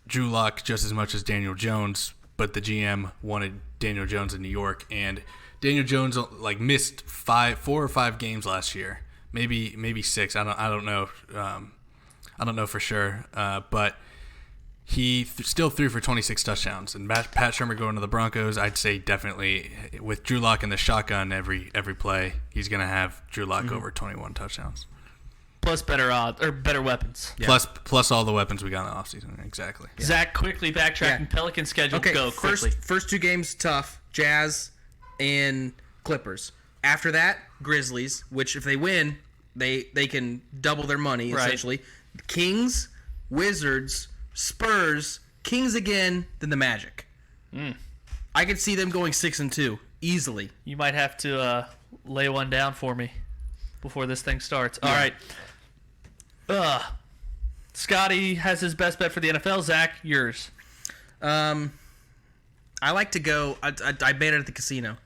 Drew Lock just as much as Daniel Jones, but the GM wanted Daniel Jones in New York, and Daniel Jones missed 4 or 5 games last year, maybe 6. I don't know. I don't know for sure, but he still threw for 26 touchdowns. And Pat Shurmur going to the Broncos, I'd say definitely with Drew Lock in the shotgun every play, he's going to have Drew Lock over 21 touchdowns. Plus better odds or better weapons. Yeah. Plus all the weapons we got in the offseason. Exactly. Yeah. Zach, quickly backtracking. Yeah. Pelican schedule. Okay, go quickly. First 2 games tough. Jazz and Clippers. After that, Grizzlies, which if they win, they can double their money essentially. Right. Kings, Wizards, Spurs, Kings again, then the Magic. I could see them going 6-2 easily. You might have to lay one down for me before this thing starts. Yeah. All right. Scotty has his best bet for the NFL. Zach, yours. I like to go. I bet it at the casino.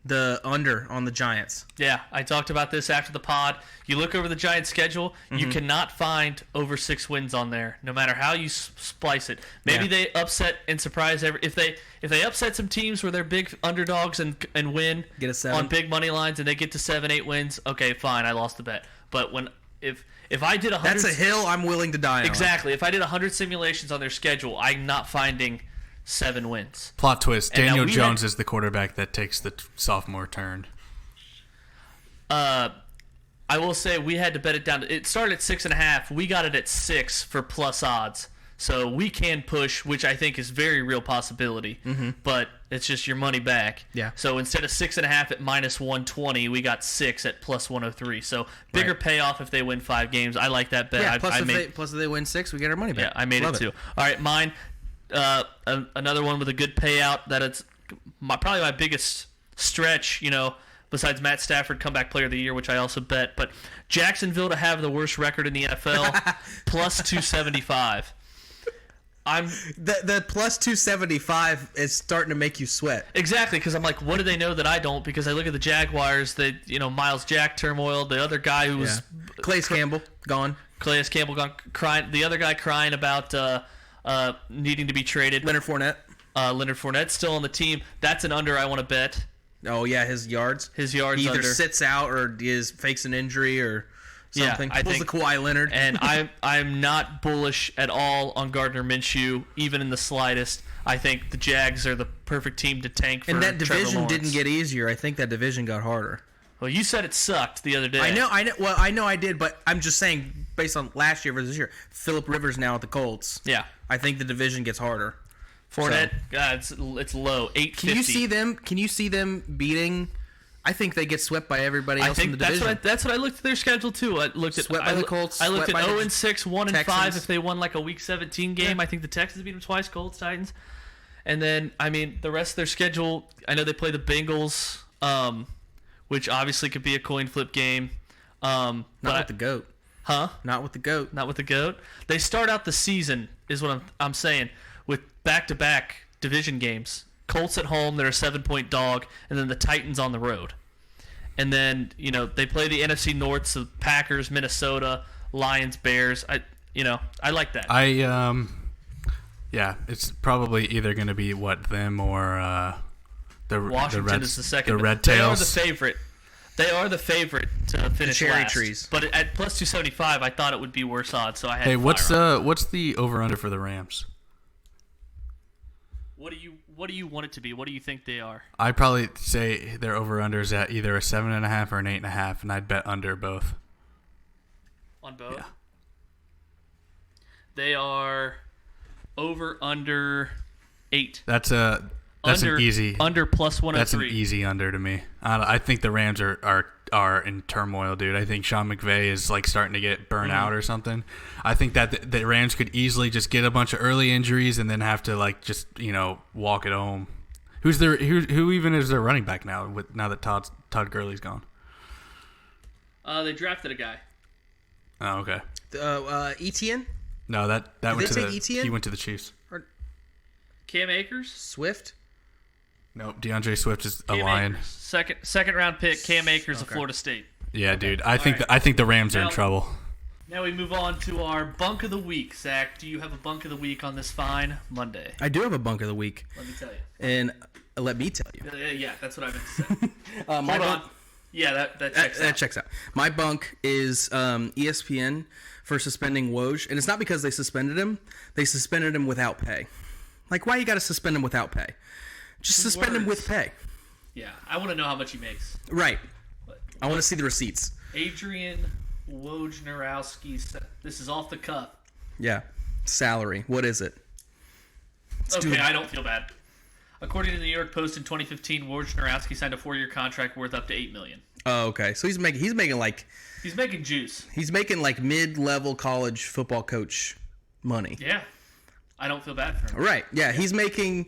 The under on the Giants. Yeah, I talked about this after the pod. You look over the Giants' schedule, you cannot find over 6 wins on there, no matter how you splice it. Maybe they upset and surprise if they upset some teams where they're big underdogs and win, get a 7 on big money lines, and they get to 7-8 wins. Okay, fine, I lost the bet. But if I did 100, that's a hill I'm willing to die on. Exactly. If I did 100 simulations on their schedule, I'm not finding 7 wins. Plot twist: Daniel Jones is the quarterback that takes the sophomore turn. I will say we had to bet it down. It started at 6.5. We got it at 6 for plus odds. So we can push, which I think is very real possibility. But it's just your money back. Yeah. So instead of 6.5 at minus 120, we got 6 at plus 103. So bigger payoff if they win 5 games. I like that bet. Yeah. Plus if they win 6, we get our money back. Yeah, I made it too. All right, mine. Another one with a good payout that it's probably my biggest stretch, besides Matt Stafford, comeback player of the year, which I also bet. But Jacksonville to have the worst record in the NFL, plus 275. The plus 275 is starting to make you sweat. Exactly, because I'm like, what do they know that I don't? Because I look at the Jaguars, Miles Jack turmoil, the other guy who was Calais Campbell gone, crying, the other guy crying about needing to be traded. Leonard Fournette's still on the team. That's an under I want to bet. Oh yeah, his yards. He either under. Sits out or fakes an injury or something. I think the Kawhi Leonard. And I'm not bullish at all on Gardner Minshew, even in the slightest. I think the Jags are the perfect team to tank for Trevor Lawrence. And that division didn't get easier. I think that division got harder. Well, you said it sucked the other day. I know. Well, I know I did, but I'm just saying, based on last year versus this year, Phillip Rivers now at the Colts. Yeah. I think the division gets harder. Fournette, it's low, 850. Can you see them beating? I think they get swept by everybody else in the division. That's what I looked at their schedule too. I looked at swept by the Colts. I looked at 0-6, 1-5 if they won like a Week 17 game. Yeah. I think the Texans beat them twice, Colts, Titans, and then the rest of their schedule. I know they play the Bengals, which obviously could be a coin flip game. Not with the GOAT. Huh? Not with the GOAT. Not with the GOAT. They start out the season, is what I'm saying, with back-to-back division games. Colts at home, they're a 7-point dog, and then the Titans on the road. And then, they play the NFC North, so Packers, Minnesota, Lions, Bears. I like that. Yeah, it's probably either going to be them or Washington is the second. The Red Tails. They are the favorite. They are the favorite to finish cherry last. trees. But at plus 275, I thought it would be worse odds, so I had. Hey, what's the over/under for the Rams? What do you want it to be? What do you think they are? I'd probably say their over/unders at either a 7.5 or an 8.5, and I'd bet under both. On both? Yeah. They are over/under 8. That's an easy under plus 103. That's an easy under to me. I think the Rams are in turmoil, dude. I think Sean McVay is starting to get burnt out or something. I think that the Rams could easily just get a bunch of early injuries and then have to walk it home. Who even is their running back now that Todd Gurley's gone? They drafted a guy. Oh, okay. Etienne? No, that went to Etienne? He went to the Chiefs. Cam Akers? Swift? Nope, DeAndre Swift is a Cam Lion. Akers. Second round pick, Cam Akers of Florida State. Yeah, dude. I think the Rams are in trouble. Now we move on to our bunk of the week. Zach, do you have a bunk of the week on this fine Monday? I do have a bunk of the week. Let me tell you. And let me tell you. Yeah, that's what I meant to say. Hold on. Yeah, that checks out. That checks out. My bunk is ESPN for suspending Woj. And it's not because they suspended him. They suspended him without pay. Why you got to suspend him without pay? Just suspend him with pay. Yeah, I want to know how much he makes. Right. I want to see the receipts. Adrian Wojnarowski. This is off the cuff. Yeah. Salary. What is it? I don't feel bad. According to the New York Post, in 2015, Wojnarowski signed a 4-year contract worth up to $8 million. Oh, okay. So he's making He's making juice. He's making mid-level college football coach money. Yeah. I don't feel bad for him. Right. Yeah. He's making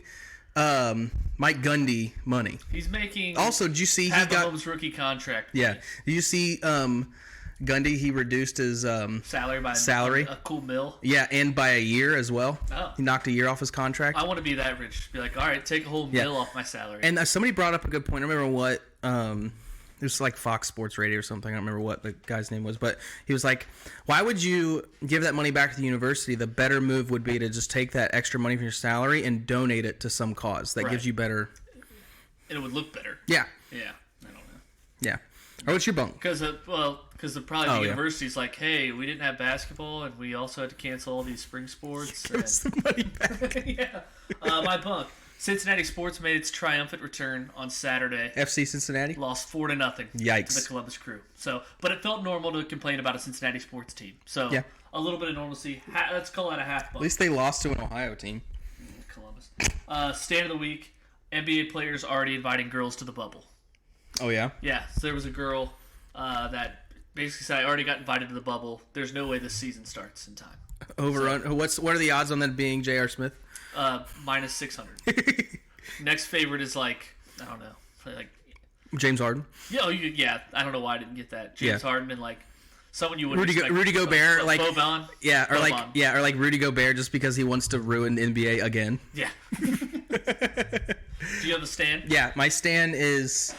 Mike Gundy money. He's making. Also, did you see he got Mahomes' rookie contract? Yeah. Money. Did you see Gundy? He reduced his salary by a cool mill. Yeah, and by a year as well. Oh. He knocked a year off his contract. I want to be that rich. Be like, all right, take a whole mill off my salary. And somebody brought up a good point. I remember what. It was Fox Sports Radio or something. I don't remember what the guy's name was, but he was like, "Why would you give that money back to the university? The better move would be to just take that extra money from your salary and donate it to some cause that gives you better." It would look better. Yeah. Yeah. I don't know. Yeah. Or what's your bunk? Because the university's like, hey, we didn't have basketball, and we also had to cancel all these spring sports. Give us the money back. Yeah. My bunk. Cincinnati Sports made its triumphant return on Saturday. FC Cincinnati lost 4-0. Yikes. To the Columbus Crew. But it felt normal to complain about a Cincinnati sports team. So a little bit of normalcy. Let's call that a half bunk. At least they lost to an Ohio team. Columbus. Stand of the week. NBA players already inviting girls to the bubble. Oh yeah. Yeah. So there was a girl that basically said, "I already got invited to the bubble. There's no way this season starts in time." What are the odds on that being J.R. Smith? Minus 600. Next favorite is I don't know, James Harden. Yeah, I don't know why I didn't get that. James Harden and someone you would Rudy Gobert, Boban. Or Rudy Gobert just because he wants to ruin the NBA again. Yeah. Do you have a stand? Yeah, my stand is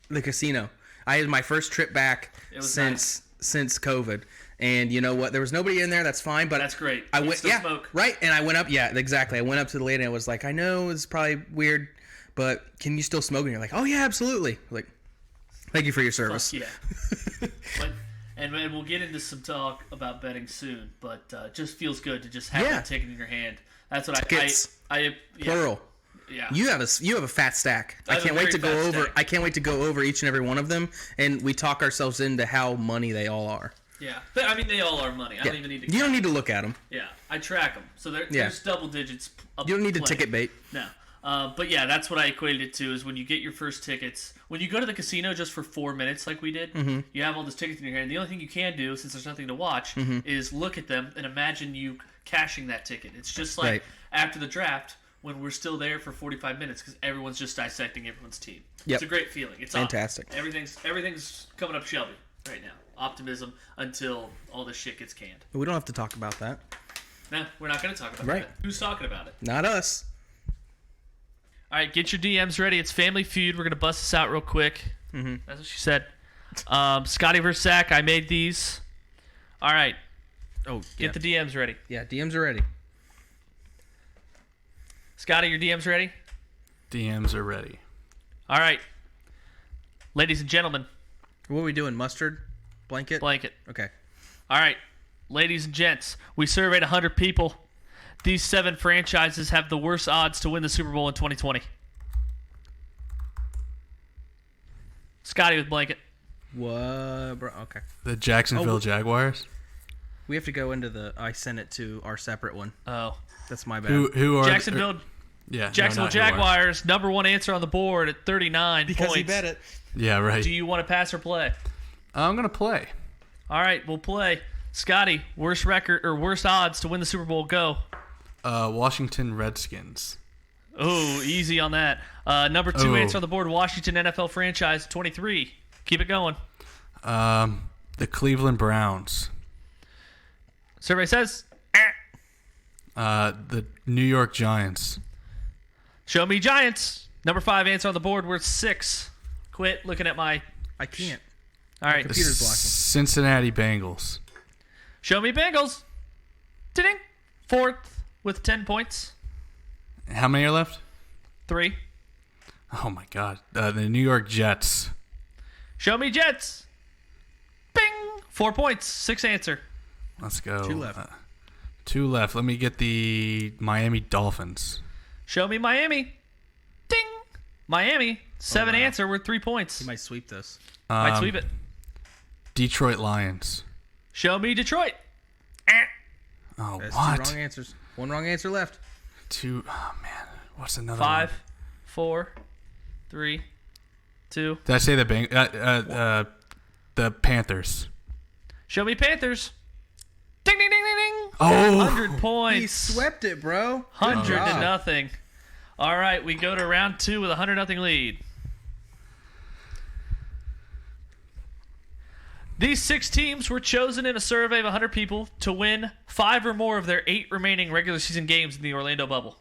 the casino. I had my first trip back since COVID. And you know what? There was nobody in there. That's fine, but that's great. I went, smoke. Right. And I went up. Yeah, exactly. I went up to the lady and I was like, I know it's probably weird, but can you still smoke? And you're like, oh yeah, absolutely. Like, thank you for your service. Fuck yeah. And we'll get into some talk about betting soon, but it just feels good to just have that ticket in your hand. That's what I plural. Yeah. You have a fat stack. I can't wait to go over. I can't wait to go over each and every one of them, and we talk ourselves into how money they all are. Yeah, but I mean they all are money. I don't even need to. You don't need to look at them. Yeah, I track them, so there's double digits. You don't need to ticket bait. No, but yeah, that's what I equated it to. Is when you get your first tickets, when you go to the casino just for 4 minutes, like we did, you have all those tickets in your hand. The only thing you can do, since there's nothing to watch, is look at them and imagine you cashing that ticket. It's just like after the draft when we're still there for 45 minutes because everyone's just dissecting everyone's team. Yep. It's a great feeling. It's fantastic. Awesome. Everything's coming up Shelby right now. Optimism until all this shit gets canned. We don't have to talk about that. No, we're not going to talk about that. Who's talking about it? Not us. All right, get your DMs ready. It's Family Feud. We're going to bust this out real quick. Mm-hmm. That's what she said. Scotty versus Zach. I made these. All right. Oh, Get the DMs ready. Yeah, DMs are ready. Scotty, your DMs ready? DMs are ready. All right. Ladies and gentlemen. What are we doing? Mustard? Blanket? Okay. All right. Ladies and gents, we surveyed 100 people. These 7 franchises have the worst odds to win the Super Bowl in 2020. Scotty with blanket. What, bro? Okay. The Jacksonville Jaguars. We have to go into the. I sent it to our separate one. Oh. That's my bad. Who are Jacksonville? Jacksonville Jaguars. Number 1 answer on the board at 39 because points. he bet it. Yeah, right. Do you want to pass or play? I'm gonna play. All right, we'll play. Scotty, worst record or worst odds to win the Super Bowl? Go. Washington Redskins. Oh, easy on that. Number 2 answer on the board, Washington NFL franchise, 23. Keep it going. The Cleveland Browns. Survey says. The New York Giants. Show me Giants. Number 5 answer on the board, we're 6. Quit looking at my... I can't. All right. Computer's blocking. Cincinnati Bengals. Show me Bengals. Ding. 4th with 10 points. How many are left? 3. Oh my God. The New York Jets. Show me Jets. Bing. 4 points. 6 answer. Let's go. 2 left. 2 left. Let me get the Miami Dolphins. Show me Miami. Ding. Miami. 7 answer. We're 3 points. He might sweep this. Might sweep it. Detroit Lions. Show me Detroit. Oh, That's what? 2 wrong answers. 1 wrong answer left. 2. Oh man. What's another 5, one? 4, 3, 2. Did I say the Panthers? Show me Panthers. Ding, ding, ding, ding, ding. Oh. 100 points. He swept it, bro. 100 Good to job. nothing. All right, we go to round 2 with a 100-0 lead. These 6 teams were chosen in a survey of 100 people to win 5 or more of their 8 remaining regular season games in the Orlando bubble.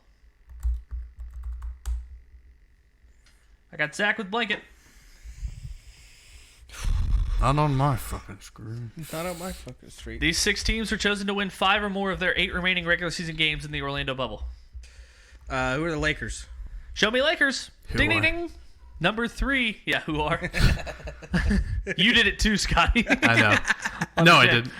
I got Zach with blanket. Not on my fucking screen. Not on my fucking street. These 6 teams were chosen to win 5 or more of their 8 remaining regular season games in the Orlando bubble. Who are the Lakers? Show me Lakers. Who Ding, are? ding, ding. Number 3. Yeah, who are? You did it too, Scotty. I know. No, I didn't.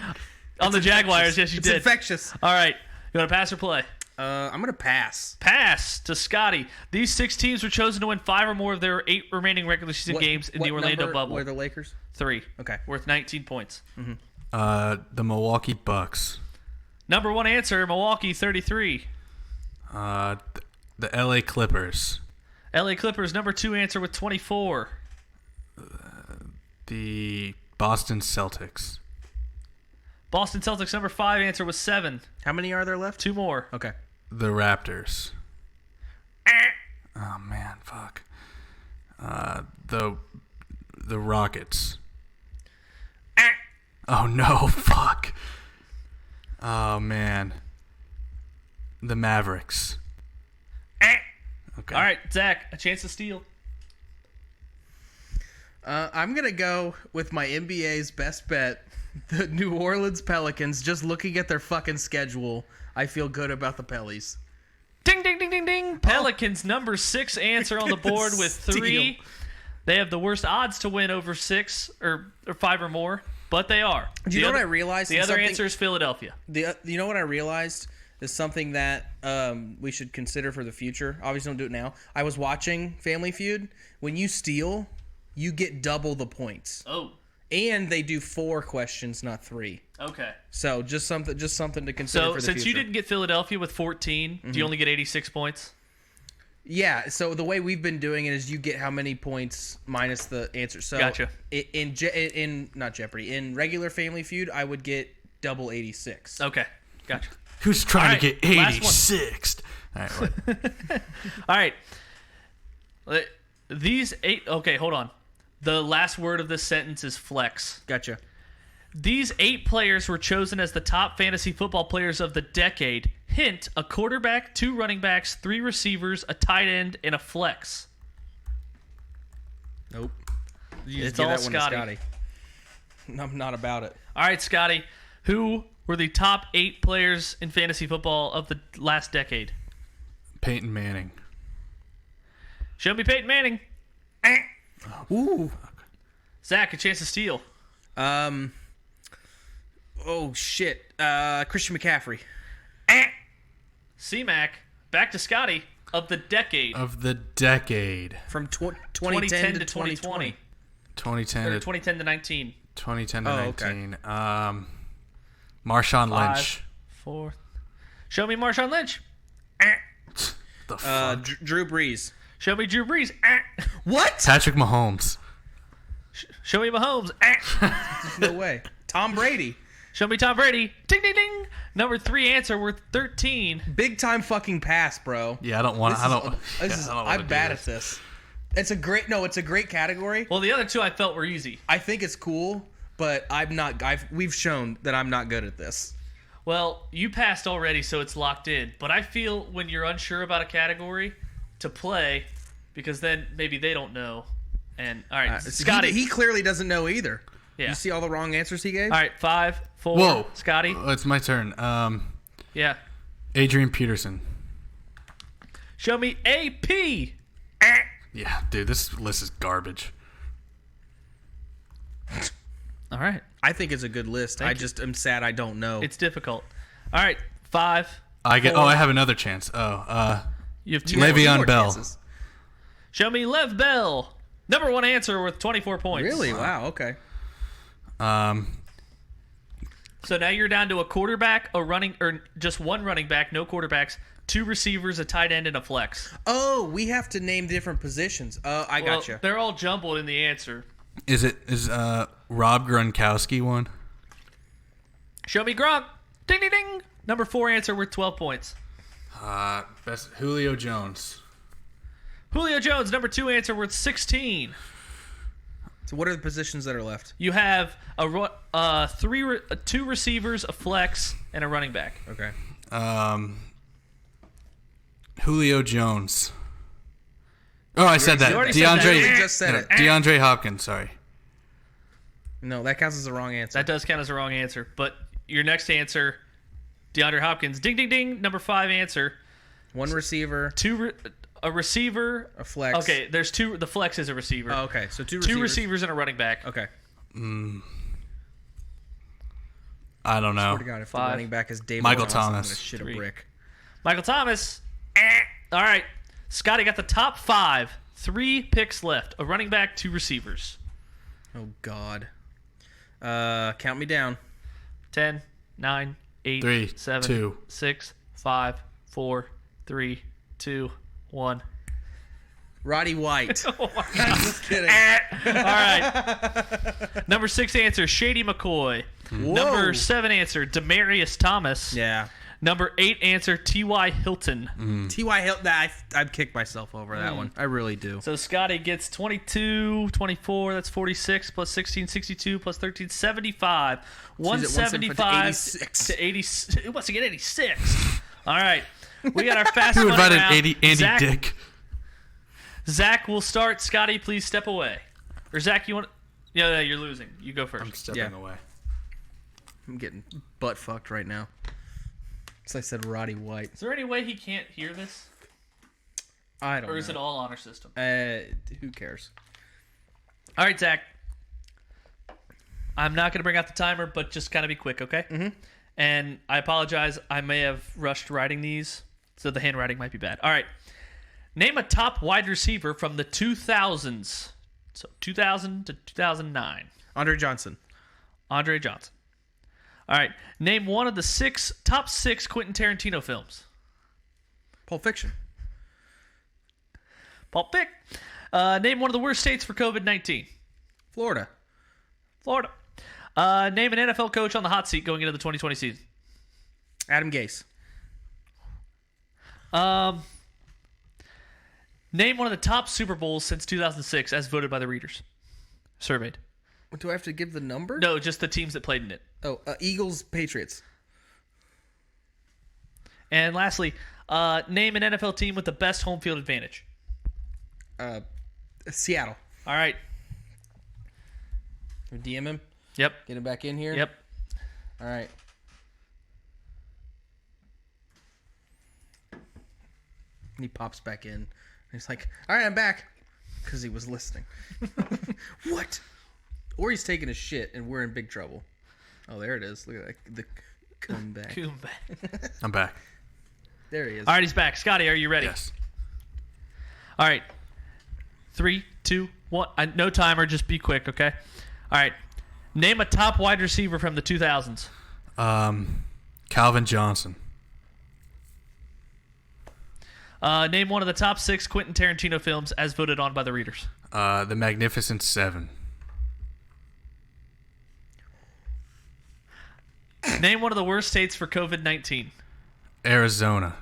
On the Jaguars, yes, you It's did. infectious. All right. You want to pass or play? I'm gonna pass. Pass to Scotty. These 6 teams were chosen to win 5 or more of their 8 remaining regular season games in the Orlando number bubble. were the Lakers? 3. Okay. Worth 19 points. The Milwaukee Bucks. Number 1 answer, Milwaukee, 33. The LA Clippers. LA Clippers, number 2 answer with 24. The Boston Celtics. Boston Celtics, number 5 answer was 7. How many are there left? 2 more. Okay. The Raptors. Oh man, fuck. The Rockets. Oh no, fuck. Oh man. The Mavericks. Okay. All right, Zach, a chance to steal. I'm gonna go with my NBA's best bet, the New Orleans Pelicans. Just looking at their fucking schedule, I feel good about the Pellies. Ding, ding, ding, ding, ding. Pelicans, number 6 answer on the board with 3. They have the worst odds to win over 6 or 5 or more, but they are. Do you know what I realized? The other answer is Philadelphia. You know what I realized is something that we should consider for the future. Obviously, don't do it now. I was watching Family Feud. When you steal, you get double the points, Oh, and they do 4 questions, not 3. okay. So just something to consider So for the since future. you didn't get Philadelphia with 14, do you only get 86 points? Yeah, so the way we've been doing it is you get how many points minus the answer. So Gotcha. In not Jeopardy, in regular Family Feud, I would get double 86. Okay, gotcha. Who's trying to right, get last one. 86th? All right, what? All right. These 8... Okay, hold on. The last word of this sentence is flex. Gotcha. These 8 players were chosen as the top fantasy football players of the decade. Hint, a quarterback, 2 running backs, 3 receivers, a tight end, and a flex. Nope. You It's give all that one to Scotty. I'm not about it. All right, Scotty. Who were the top 8 players in fantasy football of the last decade? Peyton Manning. Show me Peyton Manning. Ooh. Zach, a chance to steal. Oh shit. Christian McCaffrey. C-Mac, back to Scotty, of the decade. Of the decade. From 2010 to 2020. 2010 Or to 2010 to 19. 2010 to Oh, okay. 19. Marshawn 5, Lynch. 4. Show me Marshawn Lynch. The fuck? Drew Brees. Show me Drew Brees. What? Patrick Mahomes. Show me Mahomes. No way. Tom Brady. Show me Tom Brady. Ding, ding, ding. Number 3 answer worth 13. Big time fucking pass, bro. Yeah, I don't want. I'm bad at this. It's a great category. Well, the other 2 I felt were easy. I think it's cool, but I'm not. We've shown that I'm not good at this. Well, you passed already, so it's locked in. But I feel when you're unsure about a category, to play, because then maybe they don't know. And all right, Scotty. He clearly doesn't know either. Yeah. You see all the wrong answers he gave? All right, 5, 4. Whoa. Scotty. It's my turn. Yeah. Adrian Peterson. Show me AP. Yeah, dude, this list is garbage. All right. I think it's a good list. I just am sad I don't know. It's difficult. All right, 5. I 4. have another chance. You have 2. Le'Veon Bell. Chances. Show me Lev Bell. Number 1 answer with 24 points. Really? Wow. Okay. So now you're down to a quarterback, a running, or just one running back, no quarterbacks, 2 receivers, a tight end, and a flex. Oh, we have to name different positions. I Well, gotcha. they're all jumbled in the answer. Is Rob Gronkowski one? Show me Gronk. Ding, ding, ding. Number 4 answer worth 12 points. Best Julio Jones. Julio Jones, number 2 answer worth 16. So what are the positions that are left? You have 2 receivers, a flex, and a running back. Okay. Julio Jones. Oh, I said that. You already said that. DeAndre. You just said it. DeAndre Hopkins. Sorry. No, that counts as the wrong answer. That does count as a wrong answer. But your next answer, DeAndre Hopkins. Ding, ding, ding. Number 5 answer. One receiver, A receiver. a flex. Okay, there's 2. The flex is a receiver. Oh, okay. So 2 2 receivers and a running back. Okay. I don't know. Swear to God, if 5. the running back is David Michael Johnson, I'm Thomas. gonna shit 3. a brick. Michael Thomas. All right. Scotty got the top 5. 3 picks left. A running back, 2 receivers. Oh God. Count me down. 10, 9, 8, 3, 7, 2. 6, 5, 4, 3, 2, 1. Roddy White. Just kidding. All right. Number 6 answer, Shady McCoy. Whoa. Number 7 answer, Demarius Thomas. Yeah. Number 8 answer, T.Y. Hilton. T.Y. Hilton. I'd kick myself over that one. I really do. So Scotty gets 22, 24, that's 46, plus 16, 62, plus 13, 75. 175 86. to 80. Who wants to get 86? All right. We got our fast Who money invited round. Andy Zach, Dick? Zach will start. Scotty, please step away. Or Zach, you want? Yeah, you're losing. You go first. I'm stepping away. I'm getting butt fucked right now. So I said Roddy White. Is there any way he can't hear this, I don't know. or is it all honor system? Who cares? All right, Zach. I'm not going to bring out the timer, but just kind of be quick, okay? Mm-hmm. And I apologize. I may have rushed writing these, so the handwriting might be bad. All right. Name a top wide receiver from the 2000s. So 2000 to 2009. Andre Johnson. Andre Johnson. All right. Name one of the top 6 Quentin Tarantino films. Pulp Fiction. Pulp Fic. Name one of the worst states for COVID-19. Florida. Florida. Name an NFL coach on the hot seat going into the 2020 season. Adam Gase. Name one of the top Super Bowls since 2006 as voted by the readers. Surveyed. Do I have to give the number? No, just the teams that played in it. Oh, Eagles, Patriots. And lastly, name an NFL team with the best home field advantage. Seattle. All right. DM him. Yep. Get him back in here. Yep. All right. And he pops back in. And he's like, all right, I'm back. Because he was listening. What? Or he's taking a shit and we're in big trouble. Oh, there it is. Look at that. The comeback. I'm back. There he is. All right, he's back. Scotty, are you ready? Yes. All right. 3, 2, 1. No timer. Just be quick, okay? All right. Name a top wide receiver from the 2000s. Calvin Johnson. Name one of the top 6 Quentin Tarantino films as voted on by the readers. The Magnificent Seven. Name one of the worst states for COVID-19. Arizona.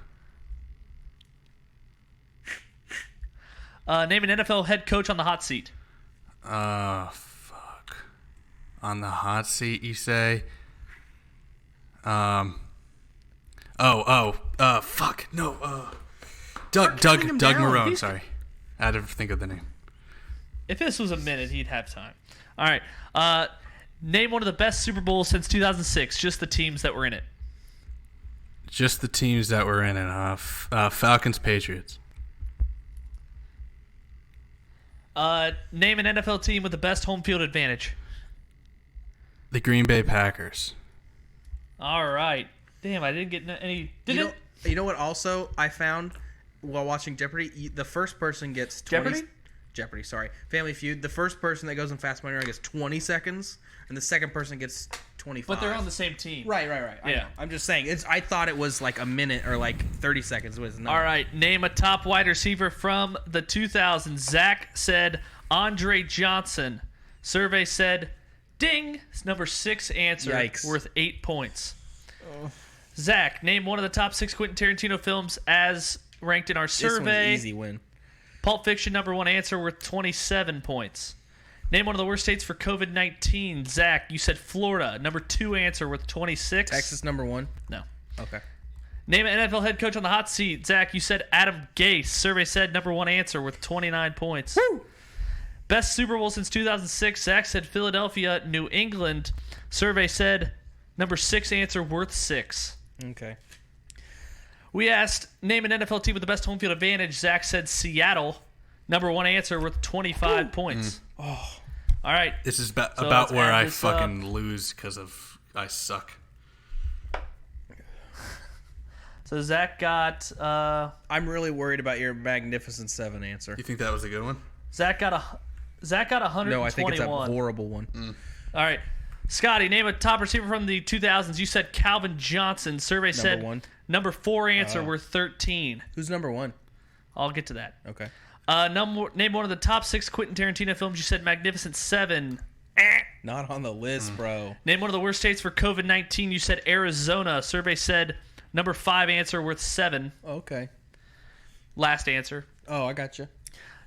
Name an NFL head coach on the hot seat. Fuck. On the hot seat, you say? Fuck. No, Doug Marone, sorry. I had to think of the name. If this was a minute, he'd have time. All right. Name one of the best Super Bowls since 2006. Just the teams that were in it. Just the teams that were in it. Falcons, Patriots. Name an NFL team with the best home field advantage. The Green Bay Packers. All right. Damn, I didn't get any. You know what also I found while watching Jeopardy? The first person gets 20... Jeopardy, sorry. Family Feud. The first person that goes in Fast Money Round gets 20 seconds, and the second person gets 25. But they're on the same team. Right. Yeah. I'm just saying. I thought it was like a minute or like 30 seconds. It was not. All right. Name a top wide receiver from the 2000s. Zach said Andre Johnson. Survey said ding. It's number 6 answer. Yikes. Worth 8 points. Zach, name one of the top 6 Quentin Tarantino films as ranked in our survey. This one's an easy win. Pulp Fiction, number 1 answer, worth 27 points. Name one of the worst states for COVID-19. Zach, you said Florida. Number 2 answer, worth 26. Texas, number 1? No. Okay. Name an NFL head coach on the hot seat. Zach, you said Adam Gase. Survey said number 1 answer, worth 29 points. Woo! Best Super Bowl since 2006. Zach said Philadelphia, New England. Survey said number 6 answer, worth 6. Okay. We asked, name an NFL team with the best home field advantage. Zach said Seattle. Number 1 answer worth 25 points. Oh. All right. This is about let's where add I this fucking lose because I suck. So Zach got... I'm really worried about your Magnificent 7 answer. You think that was a good one? Zach got 121. No, I think it's a horrible one. All right. Scotty, name a top receiver from the 2000s. You said Calvin Johnson. Survey said... Number 1? Number 4 answer worth 13. Who's number 1? I'll get to that. Okay. Name one of the top 6 Quentin Tarantino films. You said Magnificent 7. Not on the list, bro. Name one of the worst states for COVID-19. You said Arizona. Survey said number 5 answer worth 7. Okay. Last answer. Oh, I got you.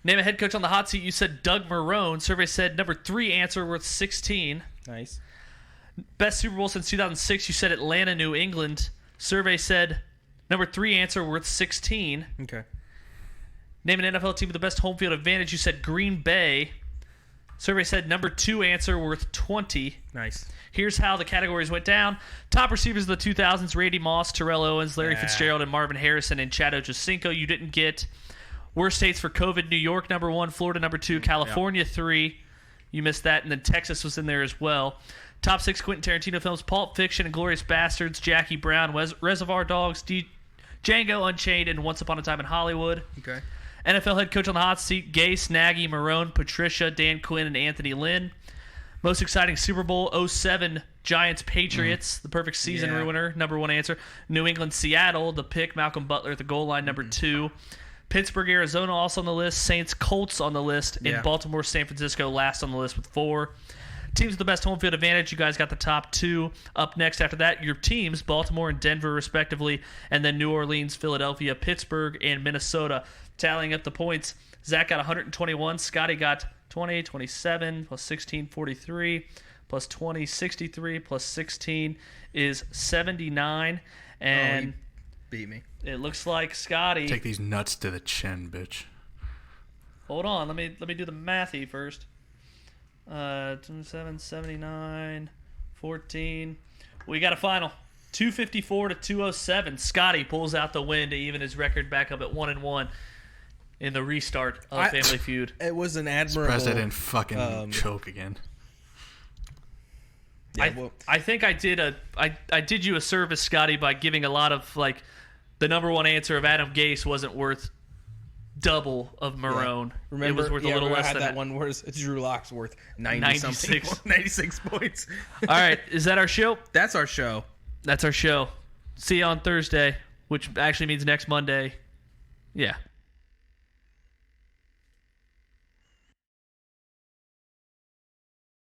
Name a head coach on the hot seat. You said Doug Marone. Survey said number 3 answer worth 16. Nice. Best Super Bowl since 2006. You said Atlanta, New England. Survey said number 3 answer worth 16. Okay. Name an NFL team with the best home field advantage. You said Green Bay. Survey said number 2 answer worth 20. Nice. Here's how the categories went down. Top receivers of the 2000s, Randy Moss, Terrell Owens, Larry Fitzgerald, and Marvin Harrison, and Chad Ochocinco. You didn't get. Worst states for COVID, New York, number 1, Florida, number 2, California, 3. You missed that, and then Texas was in there as well. Top 6 Quentin Tarantino films, Pulp Fiction, Inglourious Bastards, Jackie Brown, Reservoir Dogs, Django Unchained, and Once Upon a Time in Hollywood. Okay. NFL head coach on the hot seat, Gase, Nagy, Marone, Patricia, Dan Quinn, and Anthony Lynn. Most exciting Super Bowl, 07 Giants-Patriots, the perfect season ruiner, number 1 answer. New England, Seattle, the pick, Malcolm Butler at the goal line, number 2. Pittsburgh, Arizona also on the list. Saints, Colts on the list. And Baltimore, San Francisco last on the list with 4. Teams with the best home field advantage, you guys got the top 2. Up next after that, your teams, Baltimore and Denver respectively, and then New Orleans, Philadelphia, Pittsburgh, and Minnesota. Tallying up the points, Zach got 121, Scotty got 20, 27, plus 16, 43, plus 20, 63, plus 16 is 79, and he beat me. It looks like Scotty... Take these nuts to the chin, bitch. Hold on, let me do the mathy first. 27, 79, 14. We got a final. 254 to 207. Scotty pulls out the win to even his record back up at 1-1 in the restart of Family Feud. It was an admirable. Surprised I didn't fucking choke again. Yeah, I think I did you a service, Scotty, by giving a lot of like the number one answer of Adam Gase wasn't worth double of Marone. Yeah. Remember, it was worth a little less had than that one where Drew Lock's worth 96. 96 points. All right, is that our show? That's our show. That's our show. See you on Thursday, which actually means next Monday. Yeah.